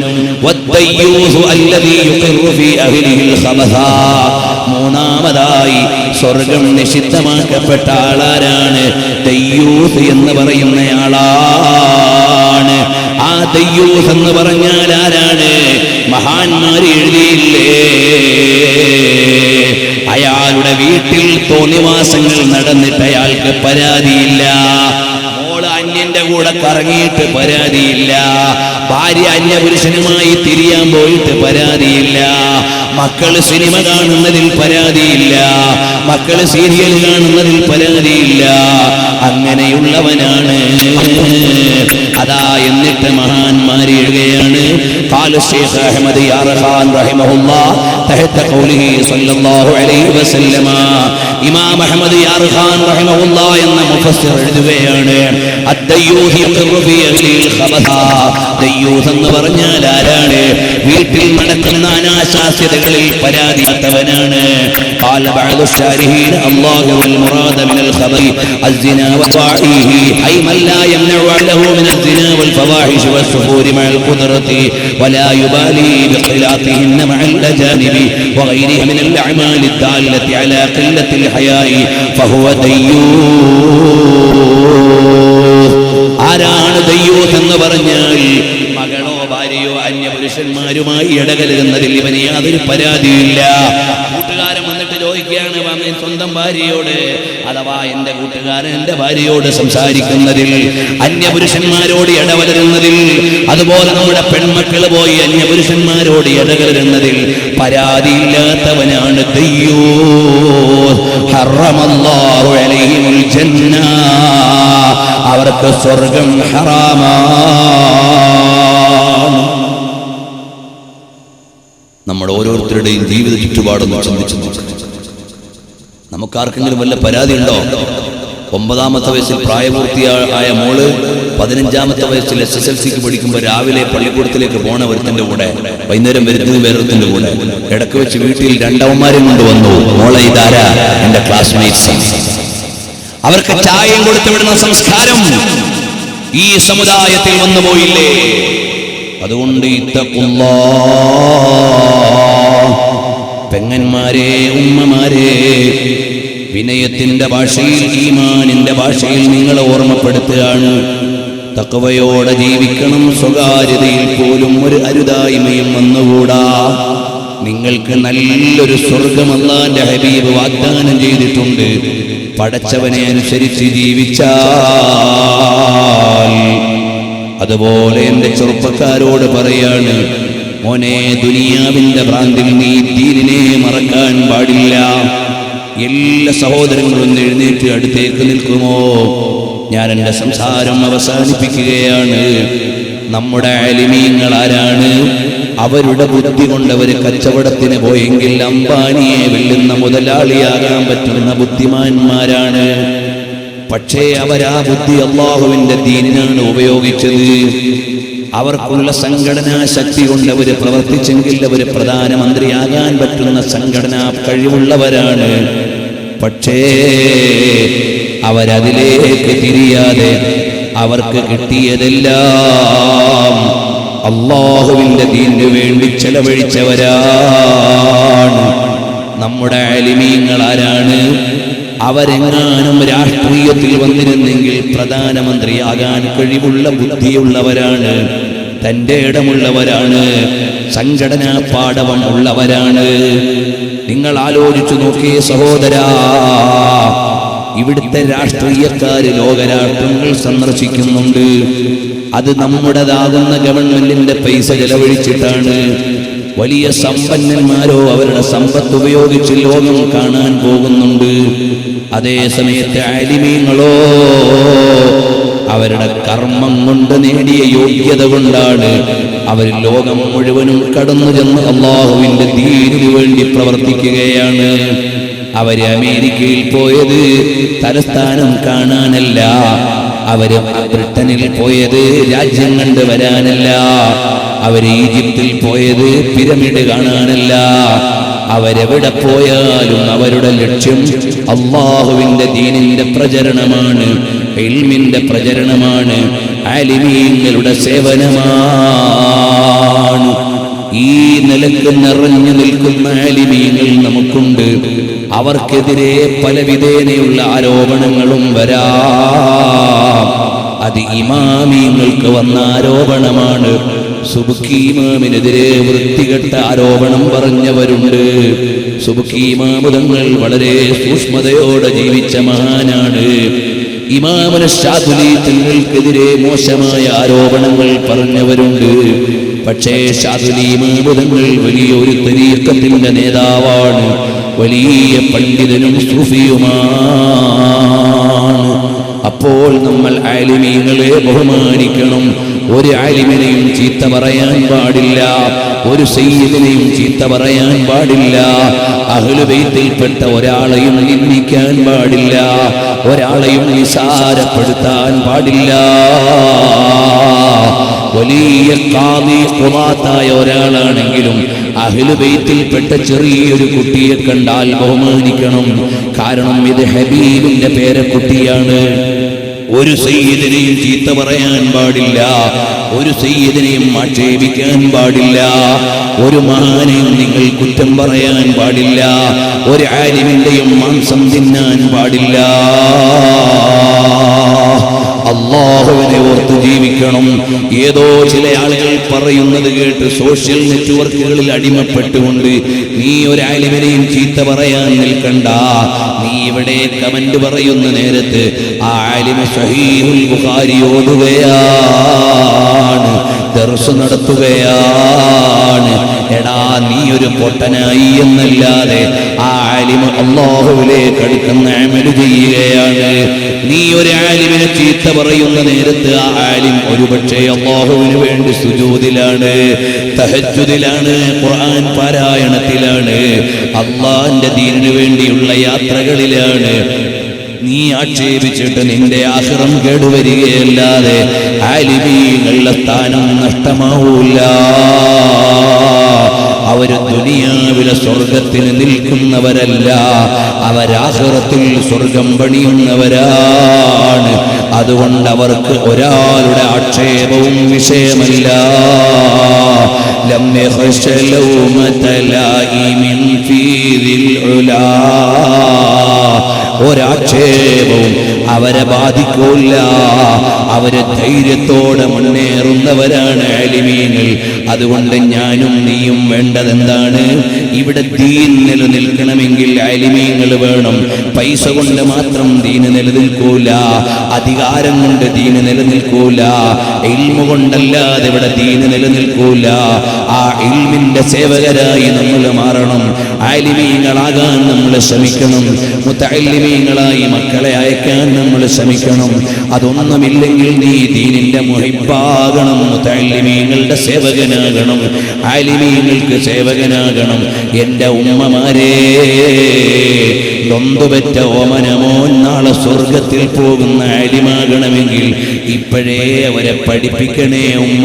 വദ്ദയ്യൂസു അല്ലദീ യുഖിറു ഫീ അഹ്ലിഹിൽ ഖബസ. 3ാമതായി സ്വർഗം നിഷിദ്ധമാക്കപ്പെട്ട ആളാരാണ്? ദയ്യൂസ് എന്ന് പറയുന്നയാളാണ്. ആ ദയ്യൂസ് എന്ന് പറഞ്ഞാൽ ആരാണ്? മഹാന്മാർ എഴുതിയില്ലേ? അയാളുടെ വീട്ടിൽ തോന്നിവാസങ്ങൾ നടന്നിട്ട് അയാൾക്ക് പരാതിയില്ല. മോള് അന്യന്റെ കൂടെ കറങ്ങിയിട്ട് പരാതിയില്ല. ഭാര്യ അന്യപുരുഷനുമായി തിരിയാൻ പോയിട്ട് പരാതിയില്ല. മക്കള് സിനിമ കാണുന്നതിൽ പരാതിയില്ല. മക്കള് സീരിയൽ കാണുന്നതിൽ പരാതിയില്ല. അങ്ങനെയുള്ളവനാണ്. അതാ എന്നിട്ട് മഹാന്മാർ എഴുതുകയാണ്, ഖാല ശൈഖ് അഹ്മദ് യാർഖാൻ റഹിമഹുല്ലാഹ് തഹത ഖൗലിഹി സ്വല്ലല്ലാഹു അലൈഹി വസല്ലമ. ഇമാം അഹ്മദ് യാർഖാൻ റഹിമഹുല്ലാഹ് എന്ന മുഫസ്സിർ എഴുതുകയാണ്, അദ്ദയ്യൂസ് യഖറു ഫീ അഹ്ലിൽ ഖബസ. ദയ്യൂസ് എന്ന് പറഞ്ഞാൽ ആരാണ്? വീട്ടിൽ നടക്കുന്ന അനാശാസ്യതകളിൽ പരാതിയാത്തവനാണ്. ഖാല ബഅദു ശാരിഹീൻ അല്ലാഹു വൽ മുറാദ മിനൽ ഖബരി അസ്സിനാ വഫാഇഹി ഐ മൻ ലാ യംനഉ ലഹു മിനൽ الزنا والفواحش والسفور مع القدرة ولا يبالي باختلاطهن مع الأجانب وغيرها من الأعمال الدالة على قلة الحياء فهو ديوث. ആരാണ് ദയ്യൂത്ത് എന്ന് പറഞ്ഞാൽ? മകളോ ഭാര്യയോ അന്യപുരുഷന്മാരുമായി ഇടകലരുന്നതിൽ ഇവന് യാതൊരു പരാതിയില്ല. കൂട്ടുകാരൻ വന്നിട്ട് ചോദിക്കുകയാണ് സ്വന്തം ഭാര്യയോട്, അഥവാ എന്റെ കൂട്ടുകാരൻ എന്റെ ഭാര്യയോട് സംസാരിക്കുന്നതിൽ, അന്യപുരുഷന്മാരോട് ഇടവലരുന്നതിൽ, അതുപോലെ നമ്മുടെ പെൺമക്കൾ പോയി അന്യപുരുഷന്മാരോട് ഇടകലരുന്നതിൽ പരാതിയില്ലാത്തവനാണ് ദയ്യൂത്ത്. ഹറമല്ലാഹു അലൈഹിൽ ജന്ന. അവർക്ക് സ്വർഗം ഹറാമാണ്. നമ്മുടെ ഓരോരുത്തരുടെയും ജീവിത ചുറ്റുപാടൊന്നും ചിന്തിച്ചു നോക്കുക. നമുക്കാർക്കെങ്കിലും വല്ല പരാതി ഉണ്ടോ? 9ാമത്തെ വയസ്സിൽ പ്രായപൂർത്തിയായ മോള് 15ാമത്തെ വയസ്സിൽ SSLCക്ക് പഠിക്കുമ്പോൾ രാവിലെ പള്ളിക്കൂടത്തിലേക്ക് പോണ ഒരുത്തിന്റെ കൂടെ, വൈകുന്നേരം വരുന്നത് വേറൊരുത്തിന്റെ കൂടെ, ഇടക്ക് വെച്ച് വീട്ടിൽ 2 അവന്മാരും കൊണ്ടുവന്നു. മോളെ ഇതാരാ? എന്റെ ക്ലാസ്മേറ്റ്സ്. അവർക്ക് ചായയും കൊടുത്തു വിടുന്ന സംസ്കാരം ഈ സമുദായത്തിൽ വന്നുപോയില്ലേ? അതുകൊണ്ട് പെങ്ങന്മാരെ, ഉമ്മമാരെ, വിനയത്തിന്റെ ഭാഷയിൽ, ഈമാനിന്റെ ഭാഷയിൽ നിങ്ങളെ ഓർമ്മപ്പെടുത്തുകയാണ്. തഖ്വയോടെ ജീവിക്കണം. സ്വകാര്യതയിൽ പോലും ഒരു അരുതായ്മയും വന്നുകൂടാ. നിങ്ങൾക്ക് നല്ലൊരു സ്വർഗ്ഗം അല്ലാഹുവിന്റെ ഹബീബ് വാഗ്ദാനം ചെയ്തിട്ടുണ്ട്. പടച്ചവനെ അനുസരിച്ച് ജീവിച്ചാൽ. അതുപോലെ എന്റെ ചെറുപ്പക്കാരോട് പറയാണ്, മോനെ, ദുനിയാവിന്റെ ഭ്രാന്തിൽ നീ ദീനിനെ മറക്കാൻ പാടില്ല. എല്ലാ സഹോദരങ്ങളും എഴുന്നേറ്റ് അടുത്തേക്ക് നിൽക്കുമോ? ഞാൻ എൻ്റെ സംസാരം അവസാനിപ്പിക്കുകയാണ്. നമ്മുടെ ആലിമീങ്ങൾ ആരാണ്? അവരുടെ ബുദ്ധി കൊണ്ടവർ കച്ചവടത്തിന് പോയെങ്കിൽ അംബാനിയെ വെല്ലുന്ന മുതലാളിയാകാൻ പറ്റുന്ന ബുദ്ധിമാന്മാരാണ്. പക്ഷേ അവരാ ബുദ്ധി അല്ലാഹുവിന്റെ ദീനിനാണ് ഉപയോഗിച്ചത്. അവർക്കുള്ള സംഘടനാ ശക്തി കൊണ്ട് അവർ പ്രവർത്തിച്ചെങ്കിൽ അവർ പ്രധാനമന്ത്രിയാകാൻ പറ്റുന്ന സംഘടനാ കഴിവുള്ളവരാണ്. പക്ഷേ അവരതിലേക്ക് തിരിയാതെ അവർക്ക് കിട്ടിയതെല്ലാം അല്ലാഹുവിന്റെ ദീനിനു വേണ്ടി ചെലവഴിച്ചവരാണ്. നമ്മുടെ ആലിമീങ്ങൾ ആരാണ്? അവരെങ്ങാനും രാഷ്ട്രീയത്തിൽ വന്നിരുന്നെങ്കിൽ പ്രധാനമന്ത്രിയാകാൻ കഴിവുള്ള ബുദ്ധിയുള്ളവരാണ്, തന്റെ ഇടമുള്ളവരാണ്, സംഘടനാ പാടവം ഉള്ളവരാണ്. നിങ്ങൾ ആലോചിച്ചു നോക്കിയേ സഹോദരാ, ഇവിടുത്തെ രാഷ്ട്രീയക്കാര് ലോകരാഷ്ട്രങ്ങൾ സന്ദർശിക്കുന്നുണ്ട്. അത് നമ്മുടേതാകുന്ന ഗവൺമെന്റിന്റെ പൈസ ചെലവഴിച്ചിട്ടാണ്. വലിയ സമ്പന്നന്മാരോ അവരുടെ സമ്പത്ത് ഉപയോഗിച്ച് ലോകം കാണാൻ പോകുന്നുണ്ട്. അതേ സമയത്ത് ആലിമീങ്ങളോ അവരുടെ കർമ്മം കൊണ്ട് നേടിയ യോഗ്യത കൊണ്ടാണ് അവർ ലോകം മുഴുവനും കടന്നു ചെന്ന് അല്ലാഹുവിന്റെ ദീനിനു വേണ്ടി പ്രവർത്തിക്കുകയാണ്. അവര് അമേരിക്കയിൽ പോയത് തലസ്ഥാനം കാണാനല്ല, അവര് ബ്രിട്ടനിൽ പോയത് രാജ്യം കണ്ടു വരാനല്ല, അവര് ഈജിപ്തിൽ പോയത് പിരമിഡ് കാണാനല്ല. അവരെവിടെ പോയാലും അവരുടെ ലക്ഷ്യം അല്ലാഹുവിന്റെ ദീനിന്റെ പ്രചരണമാണ്, ഇൽമിന്റെ പ്രചരണമാണ്, ആലിമീങ്ങളുടെ സേവനമാണ്. ഈ നിലക്ക് നിറഞ്ഞു നിൽക്കുന്ന ആലിമീങ്ങൾ നമുക്കുണ്ട്. അവർക്കെതിരെ പലവിധേനയുള്ള ആരോപണങ്ങളും വരാം. അത് ഇമാമീങ്ങൾക്ക് വന്ന ആരോപണമാണ്. സുബ്കി ഇമാമിനെതിരെ വൃത്തികെട്ട ആരോപണം പറഞ്ഞവരുണ്ട്. സുബ്കി ഇമാം തങ്ങൾ വളരെ സൂക്ഷ്മതയോടെ ജീവിച്ച മഹാനാണ്. ഇമാമുൽ ശാദുലി തങ്ങൾക്കെതിരെ മോശമായ ആരോപണങ്ങൾ പറഞ്ഞവരുണ്ട്. പക്ഷേ ശാദുലി ഇമാം തങ്ങൾ വലിയൊരു തരീഖത്തിന്റെ നേതാവാണ്, വലിയ പണ്ഡിതനും സൂഫിയുമാണ്. അപ്പോൾ നമ്മൾ ആലിമീങ്ങളെ ബഹുമാനിക്കണം. ഒരു ആലിമിനെയും ചീത്ത പറയാൻ പാടില്ല, ഒരു സയ്യിദിനെയും ചീത്ത പറയാൻ പാടില്ല, അഹ്ലു ബൈത്തിൽപ്പെട്ട ഒരാളെയും നിന്ദിക്കാൻ പാടില്ല, ഒരാളെയും നിസാരപ്പെടുത്താൻ പാടില്ല. വലിയ ഖാദി ഖുറാത്തായ ഒരാളാണെങ്കിലും അഹ്ലു ബൈത്തിൽപ്പെട്ട ചെറിയൊരു കുട്ടിയെ കണ്ടാൽ ബഹുമാനിക്കണം. കാരണം ഇത് ഹബീബിന്റെ പേരക്കുട്ടിയാണ്. ഒരു സയ്യിദിനെയും ചീത്ത പറയാൻ പാടില്ല, ഒരു സയ്യിദിനെയും ആക്ഷേപിക്കാൻ പാടില്ല, ഒരു മഹാനെയും നിങ്ങൾ കുറ്റം പറയാൻ പാടില്ല, ഒരു ആലിമിന്റെയും മാംസം തിന്നാൻ പാടില്ല. അല്ലാഹുവിനെ ഓർത്ത് ജീവിക്കണം. ഏതോ ചില ആളുകൾ പറയുന്നത് കേട്ട് സോഷ്യൽ നെറ്റ്വർക്കുകളിൽ അടിമപ്പെട്ടുകൊണ്ട് നീ ഒരു ആലിമിനെയും ചീത്ത പറയാൻ നിൽക്കണ്ട. നീ ഇവിടെ കമന്റ് പറയുന്ന നേരത്ത് ആ ആലിമ് സഹീഹുൽ ബുഖാരി ഓതുകയാണ്, ദർസ് നടത്തുകയാണ്. എടാ, നീ ഒരു പൊട്ടനായി എന്നല്ലാതെ ആ ആലിമ് അല്ലാഹുവിലേക്ക് അടുക്കുന്ന അമല് ചെയ്യുകയാണ്. നീ ഒരു ആലിമിനെ ചീത്ത പറയുന്ന നേരത്ത് ആ ആലിം ഒരുപക്ഷേ അല്ലാഹുവിന് വേണ്ടി സുജൂദിലാണ്, തഹജ്ജുദിലാണ്, ഖുർആൻ പാരായണത്തിലാണ്, അല്ലാഹുവിന്റെ ദീനിനു വേണ്ടിയുള്ള യാത്രകളിലാണ്. നീ ആക്ഷേപിച്ചിട്ട് നിന്റെ ആഖിറം കേടുവരികയല്ലാതെ ആലിമീങ്ങളുടെ സ്ഥാനം നഷ്ടമാവൂല. അവര് ദുനിയാവിലെ സ്വർഗത്തിന് നിൽക്കുന്നവരല്ല, അവരാഖിറത്തിൽ സ്വർഗം പണിയുന്നവരാണ്. അതുകൊണ്ട് അവർക്ക് ഒരാളുടെ ആക്ഷേപവും വിഷയമല്ല. ലം യഖ്ശ ലൗമത ലായിമിൻ ഫീ ദിൽ ഉലാ, ഒരാക്ഷേപവും അവരെ ബാധിക്കൂല. അവര് ധൈര്യത്തോടെ മുന്നേറുന്നവരാണ് ആലിമീങ്ങൾ. അതുകൊണ്ട് ഞാനും നീയും വേണ്ടതെന്താണ്? ഇവിടെ ദീൻ നിലനിൽക്കണമെങ്കിൽ ആലിമീങ്ങൾ വേണം. പൈസ കൊണ്ട് മാത്രം ദീൻ നിലനിൽക്കൂല, അധികാരം കൊണ്ട് ദീൻ നിലനിൽക്കൂല, ഇൽമു കൊണ്ടല്ലാതെ ഇവിടെ ദീൻ നിലനിൽക്കൂല. ആ ഇൽമിന്റെ സേവകരായി നമ്മൾ മാറണം. ആലിമീങ്ങളാകാൻ നമ്മൾ ശ്രമിക്കണം. മുതഅല്ലിമീങ്ങളായി മക്കളെ അയക്കാൻ നമ്മൾ ശ്രമിക്കണം. അതൊന്നുമില്ലെങ്കിൽ നീ ദീനിന്റെ മുഹിബ്ബാകണം, മുതഅല്ലിമീങ്ങളുടെ സേവകനാകണം, ആലിമീങ്ങൾക്ക് സേവകനാകണം. എൻ്റെ ഉമ്മമാരെ, നൊന്തുപെറ്റ ഓമനമോൻ നാളെ സ്വർഗത്തിൽ പോകുന്ന ആലിമാകണമെങ്കിൽ ഇപ്പോഴേ അവരെ പഠിപ്പിക്കണേ ഉമ്മ.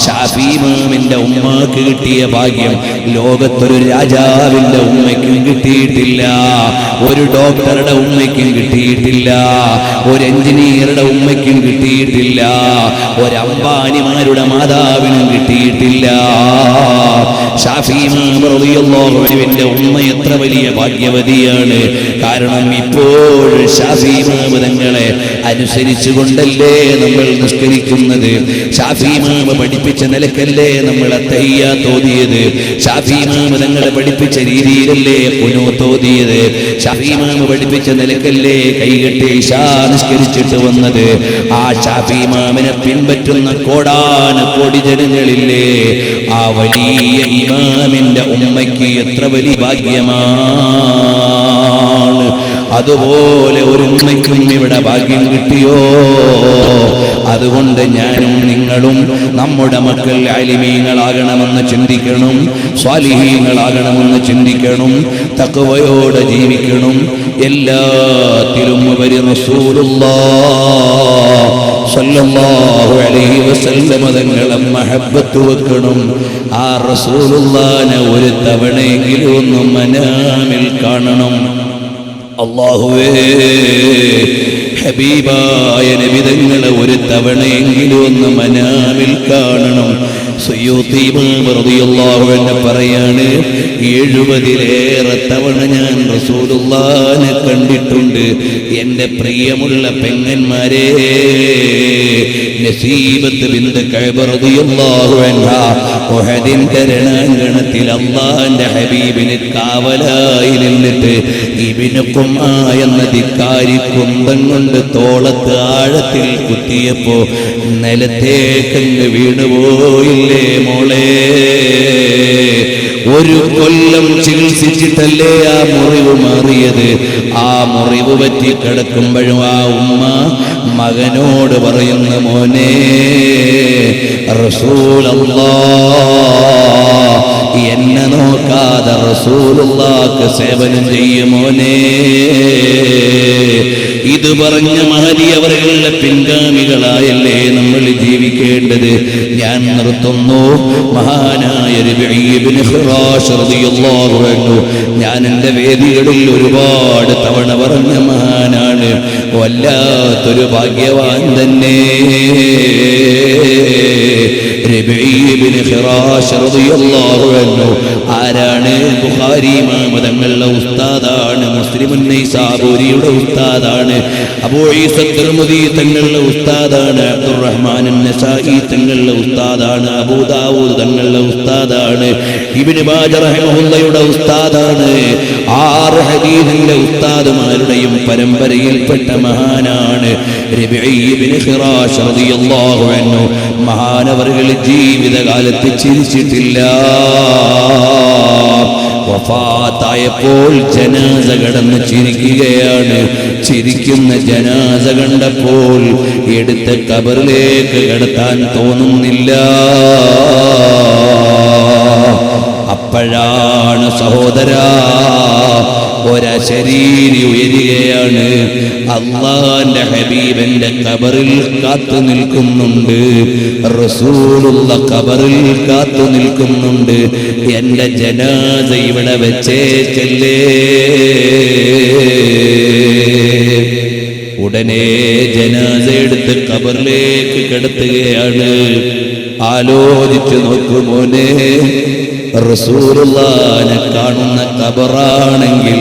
ശാഫി ഇമാമിന്റെ ഉമ്മാക്ക് കിട്ടിയ ഭാഗ്യം ലോകത്തൊരു രാജാവിന്റെ ഉമ്മയ്ക്കും കിട്ടിയിട്ടില്ല, ഒരു ഡോക്ടറുടെ ഉമ്മയ്ക്കും കിട്ടിയിട്ടില്ല, ഒരു എഞ്ചിനീയറുടെ ഉമ്മയ്ക്കും കിട്ടിയിട്ടില്ല, ഒരു അംബാനിമാരുടെ മാതാവിനും കിട്ടിയിട്ടില്ല. ശാഫി ഇമാം റളിയല്ലാഹു അൻഹുവിന്റെ ഉമ്മ എത്ര വലിയ ഭാഗ്യവതിയാണ്. കാരണം ഇപ്പോൾ ശാഫി ഇമാം തങ്ങളെ അനുസരിച്ചുകൊണ്ടല്ലേ നമ്മൾ നിസ്കരിക്കുന്നത്, ശാഫി ഇമാം പഠിപ്പിച്ച നിലക്കല്ലേ നമ്മൾ തഹയ്യാത്ത് ഓതിയത്, ഷാഫി ഇമാം തങ്ങളെ പഠിപ്പിച്ച രീതിയിലല്ലേ ഖുനൂത്ത് ഓതിയത്, ഷാഫി ഇമാം പഠിപ്പിച്ച നിലക്കല്ലേ കൈകെട്ടി ഇശാ നിസ്കരിച്ചിട്ട് വന്നത്. ആ ഷാഫി ഇമാമിനെ പിൻപറ്റുന്ന കോടാനുകോടി ജനങ്ങളില്ലേ, ആ വലിയ ഇമാമിന്റെ ഉമ്മയ്ക്ക് എത്ര വലിയ ഭാഗ്യമാണ്. അതുപോലെ ഒരു ഉമ്മയ്ക്കും ഇവിടെ ഭാഗ്യം കിട്ടിയോ? അതുകൊണ്ട് ഞാനും നിങ്ങളും നമ്മുടെ മക്കൾ ആലിമീങ്ങളാകണമെന്ന് ചിന്തിക്കണം, സ്വാലിഹീങ്ങളാകണമെന്ന് ചിന്തിക്കണം, തഖ്വയോടെ ജീവിക്കണം. എല്ലാത്തിലും ഉപരി റസൂലുള്ളാഹ് സ്വല്ലല്ലാഹു അലൈഹി വസല്ലം തങ്ങളെ മഹബ്ബത്ത് വെക്കണം. ആ റസൂലുള്ളാഹിനെ ഒരു തവണയെങ്കിലും ഒന്ന് മനാമിൽ കാണണം. അല്ലാഹുവേ, ഹബീബായ നബി തങ്ങളെ ഒരു തവണയെങ്കിലും ഒന്ന് മനാമിൽ കാണണം. സുയൂത്തി ഇമാം റളിയല്ലാഹു അൻഹു പറയാണ്, 70-ലേറെ തവണ ഞാൻ റസൂലുള്ളാഹിനെ കണ്ടിട്ടുണ്ട്. എൻ്റെ പ്രിയമുള്ള പെങ്ങന്മാരെ, നസീബത്ത് ബിൻത് കഅബ് റളിയല്ലാഹു അൻഹാ ഉഹദിന്റെ രണാങ്കണത്തിൽ അല്ലാഹുവിന്റെ ഹബീബിന് കാവലായി നിന്നിട്ട് ഇബ്നു ഖുമാ എന്ന ധിക്കാരി കുന്തം കൊണ്ട് തോളത്ത് ആഴത്തിൽ കുത്തിയപ്പോ നിലത്തേക്കങ്ങ് വീണുപോയില്ലേ മോളെ? ഒരു കൊല്ലം ചികിത്സിച്ചിട്ടല്ലേ ആ മുറിവ് മാറിയത്. ആ മുറിവ് പറ്റി കിടക്കുമ്പോഴും ആ ഉമ്മ മകനോട് പറയുന്ന, മോനെ റസൂലല്ലാഹ് എന്നെ നോക്കാതെ റസൂലുള്ളാഹിക്ക് സേവനം ചെയ്യുമോനെ. ഇത് പറഞ്ഞ മഹദി അവരുടെ പിൻഗാമികളായല്ലേ നമ്മൾ ജീവിക്കേണ്ടത്. ഞാൻ നിർത്തുന്നു. മഹാനായ റബീഉ ഇബ്നു ഖിറാശ് റളിയല്ലാഹു അൻഹു ഞാൻ എൻ്റെ വേദികളിൽ ഒരുപാട് തവണ പറഞ്ഞ മഹാനാണ്. വല്ലാത്തൊരു ഭാഗ്യവാൻ തന്നെ റബീഉ ഇബ്നു ഖിറാശ് റളിയല്ലാഹു അൻഹു. ആരാണ്? ബുഖാരി ഇമാം തങ്ങളുടെ ഉസ്താദാണ്, മുസ്ലിമുൻ നൈസാബൂരിയുടെ ഉസ്താദാണ്, അബൂ ഈസ തിർമിദി തങ്ങളുടെ ഉസ്താദാണ്, അബ്ദുറഹ്മാൻ നസായി തങ്ങളുടെ ഉസ്താദാണ്, അബൂ ദാവൂദ് തങ്ങളുടെ ഉസ്താദാണ്, ഇബ്നു മാജ റഹിമഹുള്ളയുടെ ഉസ്താദാണ്. 6 ഹദീസിന്റെ ഉസ്താദുമാരുടെയും പരമ്പരയിൽപ്പെട്ട മഹാനാണ് റബീഉ ഇബ്നു ഖിറാശ് റളിയല്ലാഹു അൻഹു. മഹാനവറുകൾ ജീവിതകാലത്ത് ചിരിച്ചിട്ടില്ല. വഫാത്തായപ്പോൾ ജനാസ കടന്ന് ചിരിക്കുകയാണ്. ചിരിക്കുന്ന ജനാസ കണ്ടപ്പോൾ എടുത്ത ഖബറിലേക്ക് കടത്താൻ തോന്നുന്നില്ല. അപ്പോഴാണ് സഹോദരാ ഒരശരീരി ഉയരുകയാണ്. അല്ലാഹുവിന്റെ ഹബീബിന്റെ ഖബറിൽ കാത്തു നിൽക്കുന്നുണ്ട്, റസൂലുള്ള ഖബറിൽ കാത്തു നിൽക്കുന്നുണ്ട്. എൻ്റെ ജനാസ ഇവിടെ വെച്ചേക്കല്ലേ. ഉടനെ ജനാസ എടുത്ത് ഖബറിലേക്ക് കിടത്തുകയാണ്. ആലോചിച്ചു നോക്കുമോനെ, റസൂലുള്ളാഹിനെ കാണുന്ന ഖബറാണെങ്കിൽ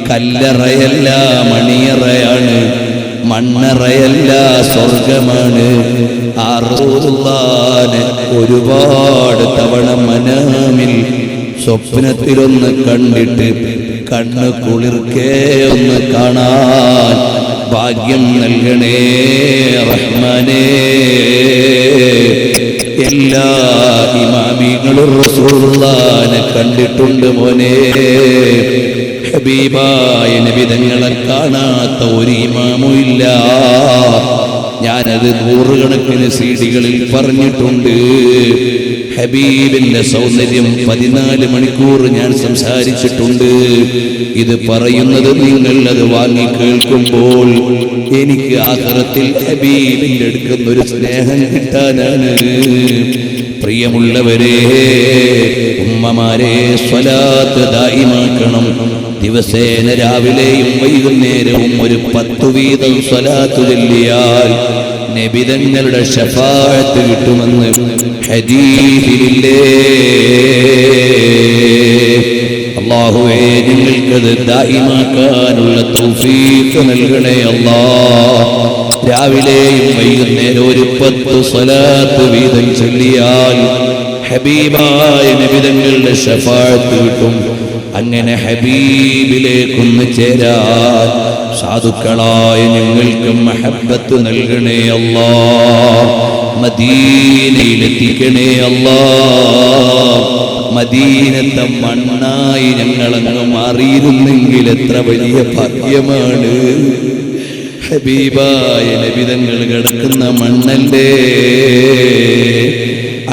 കല്ലറയല്ല, മണിയറയാണ്. മണ്ണറയല്ല സ്വർഗമാണ്. ആ റസൂലുള്ളാഹിനെ ഒരുപാട് തവണ മനാമിൽ സ്വപ്നത്തിലൊന്ന് കണ്ടിട്ട് കണ്ണ് കുളിർക്കേ ഒന്ന് കാണാൻ ഭാഗ്യം നൽകണേ റഹ്മാനേ. എല്ലാ ഇമാമികളും റസൂലുള്ളാഹിനെ കണ്ടിട്ടുണ്ട് മോനെ. ഹബീബായ നബി തങ്ങളെ കാണാത്ത ഒരു ഇമാമും ഇല്ല. ഞാനത് നൂറുകണക്കിന് സീഡികളിൽ പറഞ്ഞിട്ടുണ്ട്. ഹബീബിന്റെ സൗന്ദര്യം 14 മണിക്കൂർ ഞാൻ സംസാരിച്ചിട്ടുണ്ട്. ഇത് പറയുന്നത് നിങ്ങൾ അത് വാങ്ങി കേൾക്കുമ്പോൾ എനിക്ക് ആഖിറത്തിൽ ഹബീബിന്റെ അടുക്കുന്നൊരു സ്നേഹം കിട്ടാനാണ്. പ്രിയമുള്ളവരെ, ഉമ്മമാരെ, സ്വലാത്ത് ദായിമാക്കണം. ദിവസേന രാവിലെയും വൈകുന്നേരവും ഒരു 10 വീതം സ്വലാത്ത് ചൊല്ലിയാൽ നബിതങ്ങളുടെ ശഫാഅത്ത് കിട്ടുമെന്ന് ഹദീസിലില്ലേ. അല്ലാഹുവേ, നിങ്ങൾക്കത് ദായിമാക്കാനുള്ള തൗഫീഖ് നൽകണേ അല്ലാഹ്. രാവിലെയും വൈകുന്നേരം ഒരു 10 സ്വലാത്ത് വീതം ചൊല്ലിയാൽ ഹബീബായ നബിതങ്ങളുടെ ശഫാഅത്ത് കിട്ടും. അങ്ങനെ ഹബീബിലേക്കൊന്ന് ചേരാൻ സാധുക്കളായ ഞങ്ങൾക്ക് മഹബ്ബത്ത് നൽകണേ അല്ലാഹ്. മദീനയിലെത്തിക്കണേ അല്ലാഹ്. മദീനത്തെ മണ്ണായി ഞങ്ങളങ്ങ് മാറിയിരുന്നെങ്കിൽ എത്ര വലിയ ഭാഗ്യമാണ്. ഹബീബായ നബി തങ്ങൾ കിടക്കുന്ന മണ്ണല്ലേ.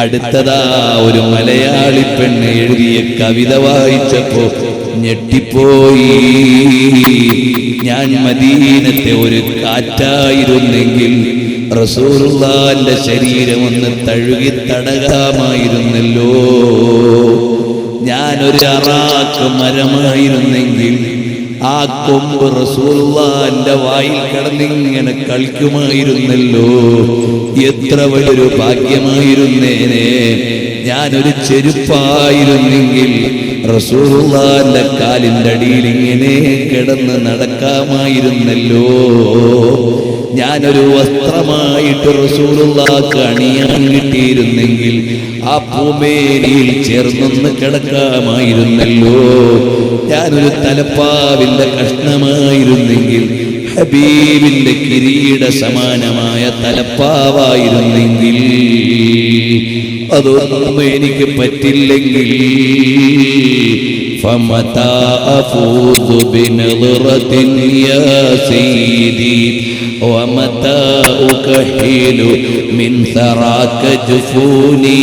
അടുത്തതാ ഒരു മലയാളി പെണ്ണ് എഴുതിയ കവിത വായിച്ചപ്പോ ഞെട്ടിപ്പോയി. ഞാൻ മദീനത്തെ ഒരു കാറ്റായിരുന്നെങ്കിൽ റസൂലുള്ളാഹിന്റെ ശരീരം ഒന്ന് തഴുകി തടകാമായിരുന്നല്ലോ. ഞാനൊരു അറാക്ക് മരമായിരുന്നെങ്കിൽ ആ കൊമ്പ് റസൂലുള്ളാഹിന്റെ വായിൽ കിടന്നിങ്ങനെ കളിക്കുമായിരുന്നല്ലോ. എത്ര വലിയൊരു ഭാഗ്യമായിരുന്നേനെ. ഞാനൊരു ചെരുപ്പായിരുന്നെങ്കിൽ റസൂലുള്ളാഹിന്റെ കാലിന്റെ അടിയിൽ ഇങ്ങനെ കിടന്ന് നടക്കാമായിരുന്നല്ലോ. ഞാനൊരു വസ്ത്രമായിട്ട് റസൂലുള്ളാഹിക്ക് അണിയാൻ കിട്ടിയിരുന്നെങ്കിൽ ആ പൂമേനിയിൽ ചേർന്നൊന്ന് കിടക്കാമായിരുന്നല്ലോ. ഞാനൊരു തലപ്പാവിന്റെ കഷ്ണമായിരുന്നെങ്കിൽ ഹബീബിന്റെ കിരീട സമാനമായ തലപ്പാവായിരുന്നെങ്കിൽ, അതൊന്നും എനിക്ക് പറ്റില്ലെങ്കിൽ ഫമതാ അഫൂദു ബിനളറത്തിൻ യാ സയ്യിദി വമതാ ഉകഹിലു മിൻ സറാക ജുഫൂനി.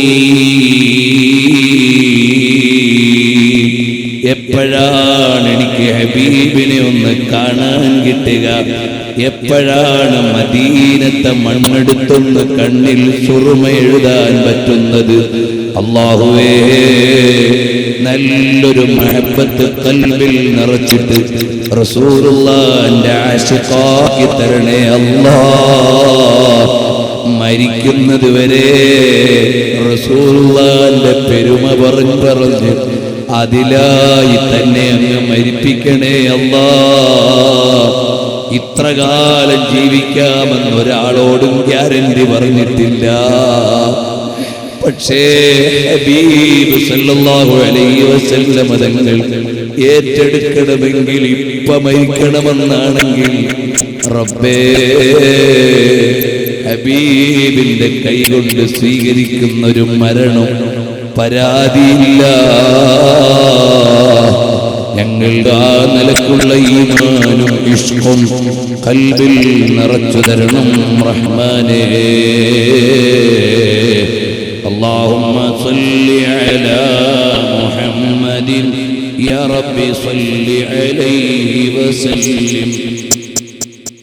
എപ്പോഴാണ് എനിക്ക് ഹബീബിനെ ഒന്ന് കാണാൻ കിട്ടുക? എപ്പോഴാണ് മദീനത്തെ മണ്ണെടുത്തൊന്ന് കണ്ണിൽ സുറുമ എഴുതാൻ പറ്റുന്നത്? അല്ലാഹുവേ, നല്ലൊരു മഹബ്ബത്ത് ഖൽബിൽ നിറച്ചിട്ട് റസൂലുള്ളാഹിന്റെ ആശിഖാക്കി തരണേ അല്ലാഹ്. മരിക്കുന്നത് വരെ റസൂലുള്ളാഹിന്റെ പെരുമ പറഞ്ഞ് അതിലായി തന്നെ അങ്ങ് മരിപ്പിക്കണേ അല്ലാഹ്. ഇത്രകാലം ജീവിക്കാമെന്ന് ഒരാളോടും ഗ്യാരണ്ടി പറഞ്ഞിട്ടില്ല. പക്ഷേ ഹബീബ് സല്ലല്ലാഹു അലൈഹി വസല്ലം തങ്ങൾ ഏറ്റെടുക്കണമെങ്കിൽ ഇപ്പ മരിക്കണമെന്നാണെങ്കിൽ റബ്ബേ, ഹബീബിന്റെ കൈകൊണ്ട് സ്വീകരിക്കുന്ന ഒരു മരണം പരാതിയില്ല. ഞങ്ങളുടെ ആ നിലക്കുള്ള ഈമാനും ഇഷ്കും ഖൽബിൽ നിറച്ചു തരണം റഹ്മാനേ. اللهم صل على محمد يا رب صل عليه وسلم.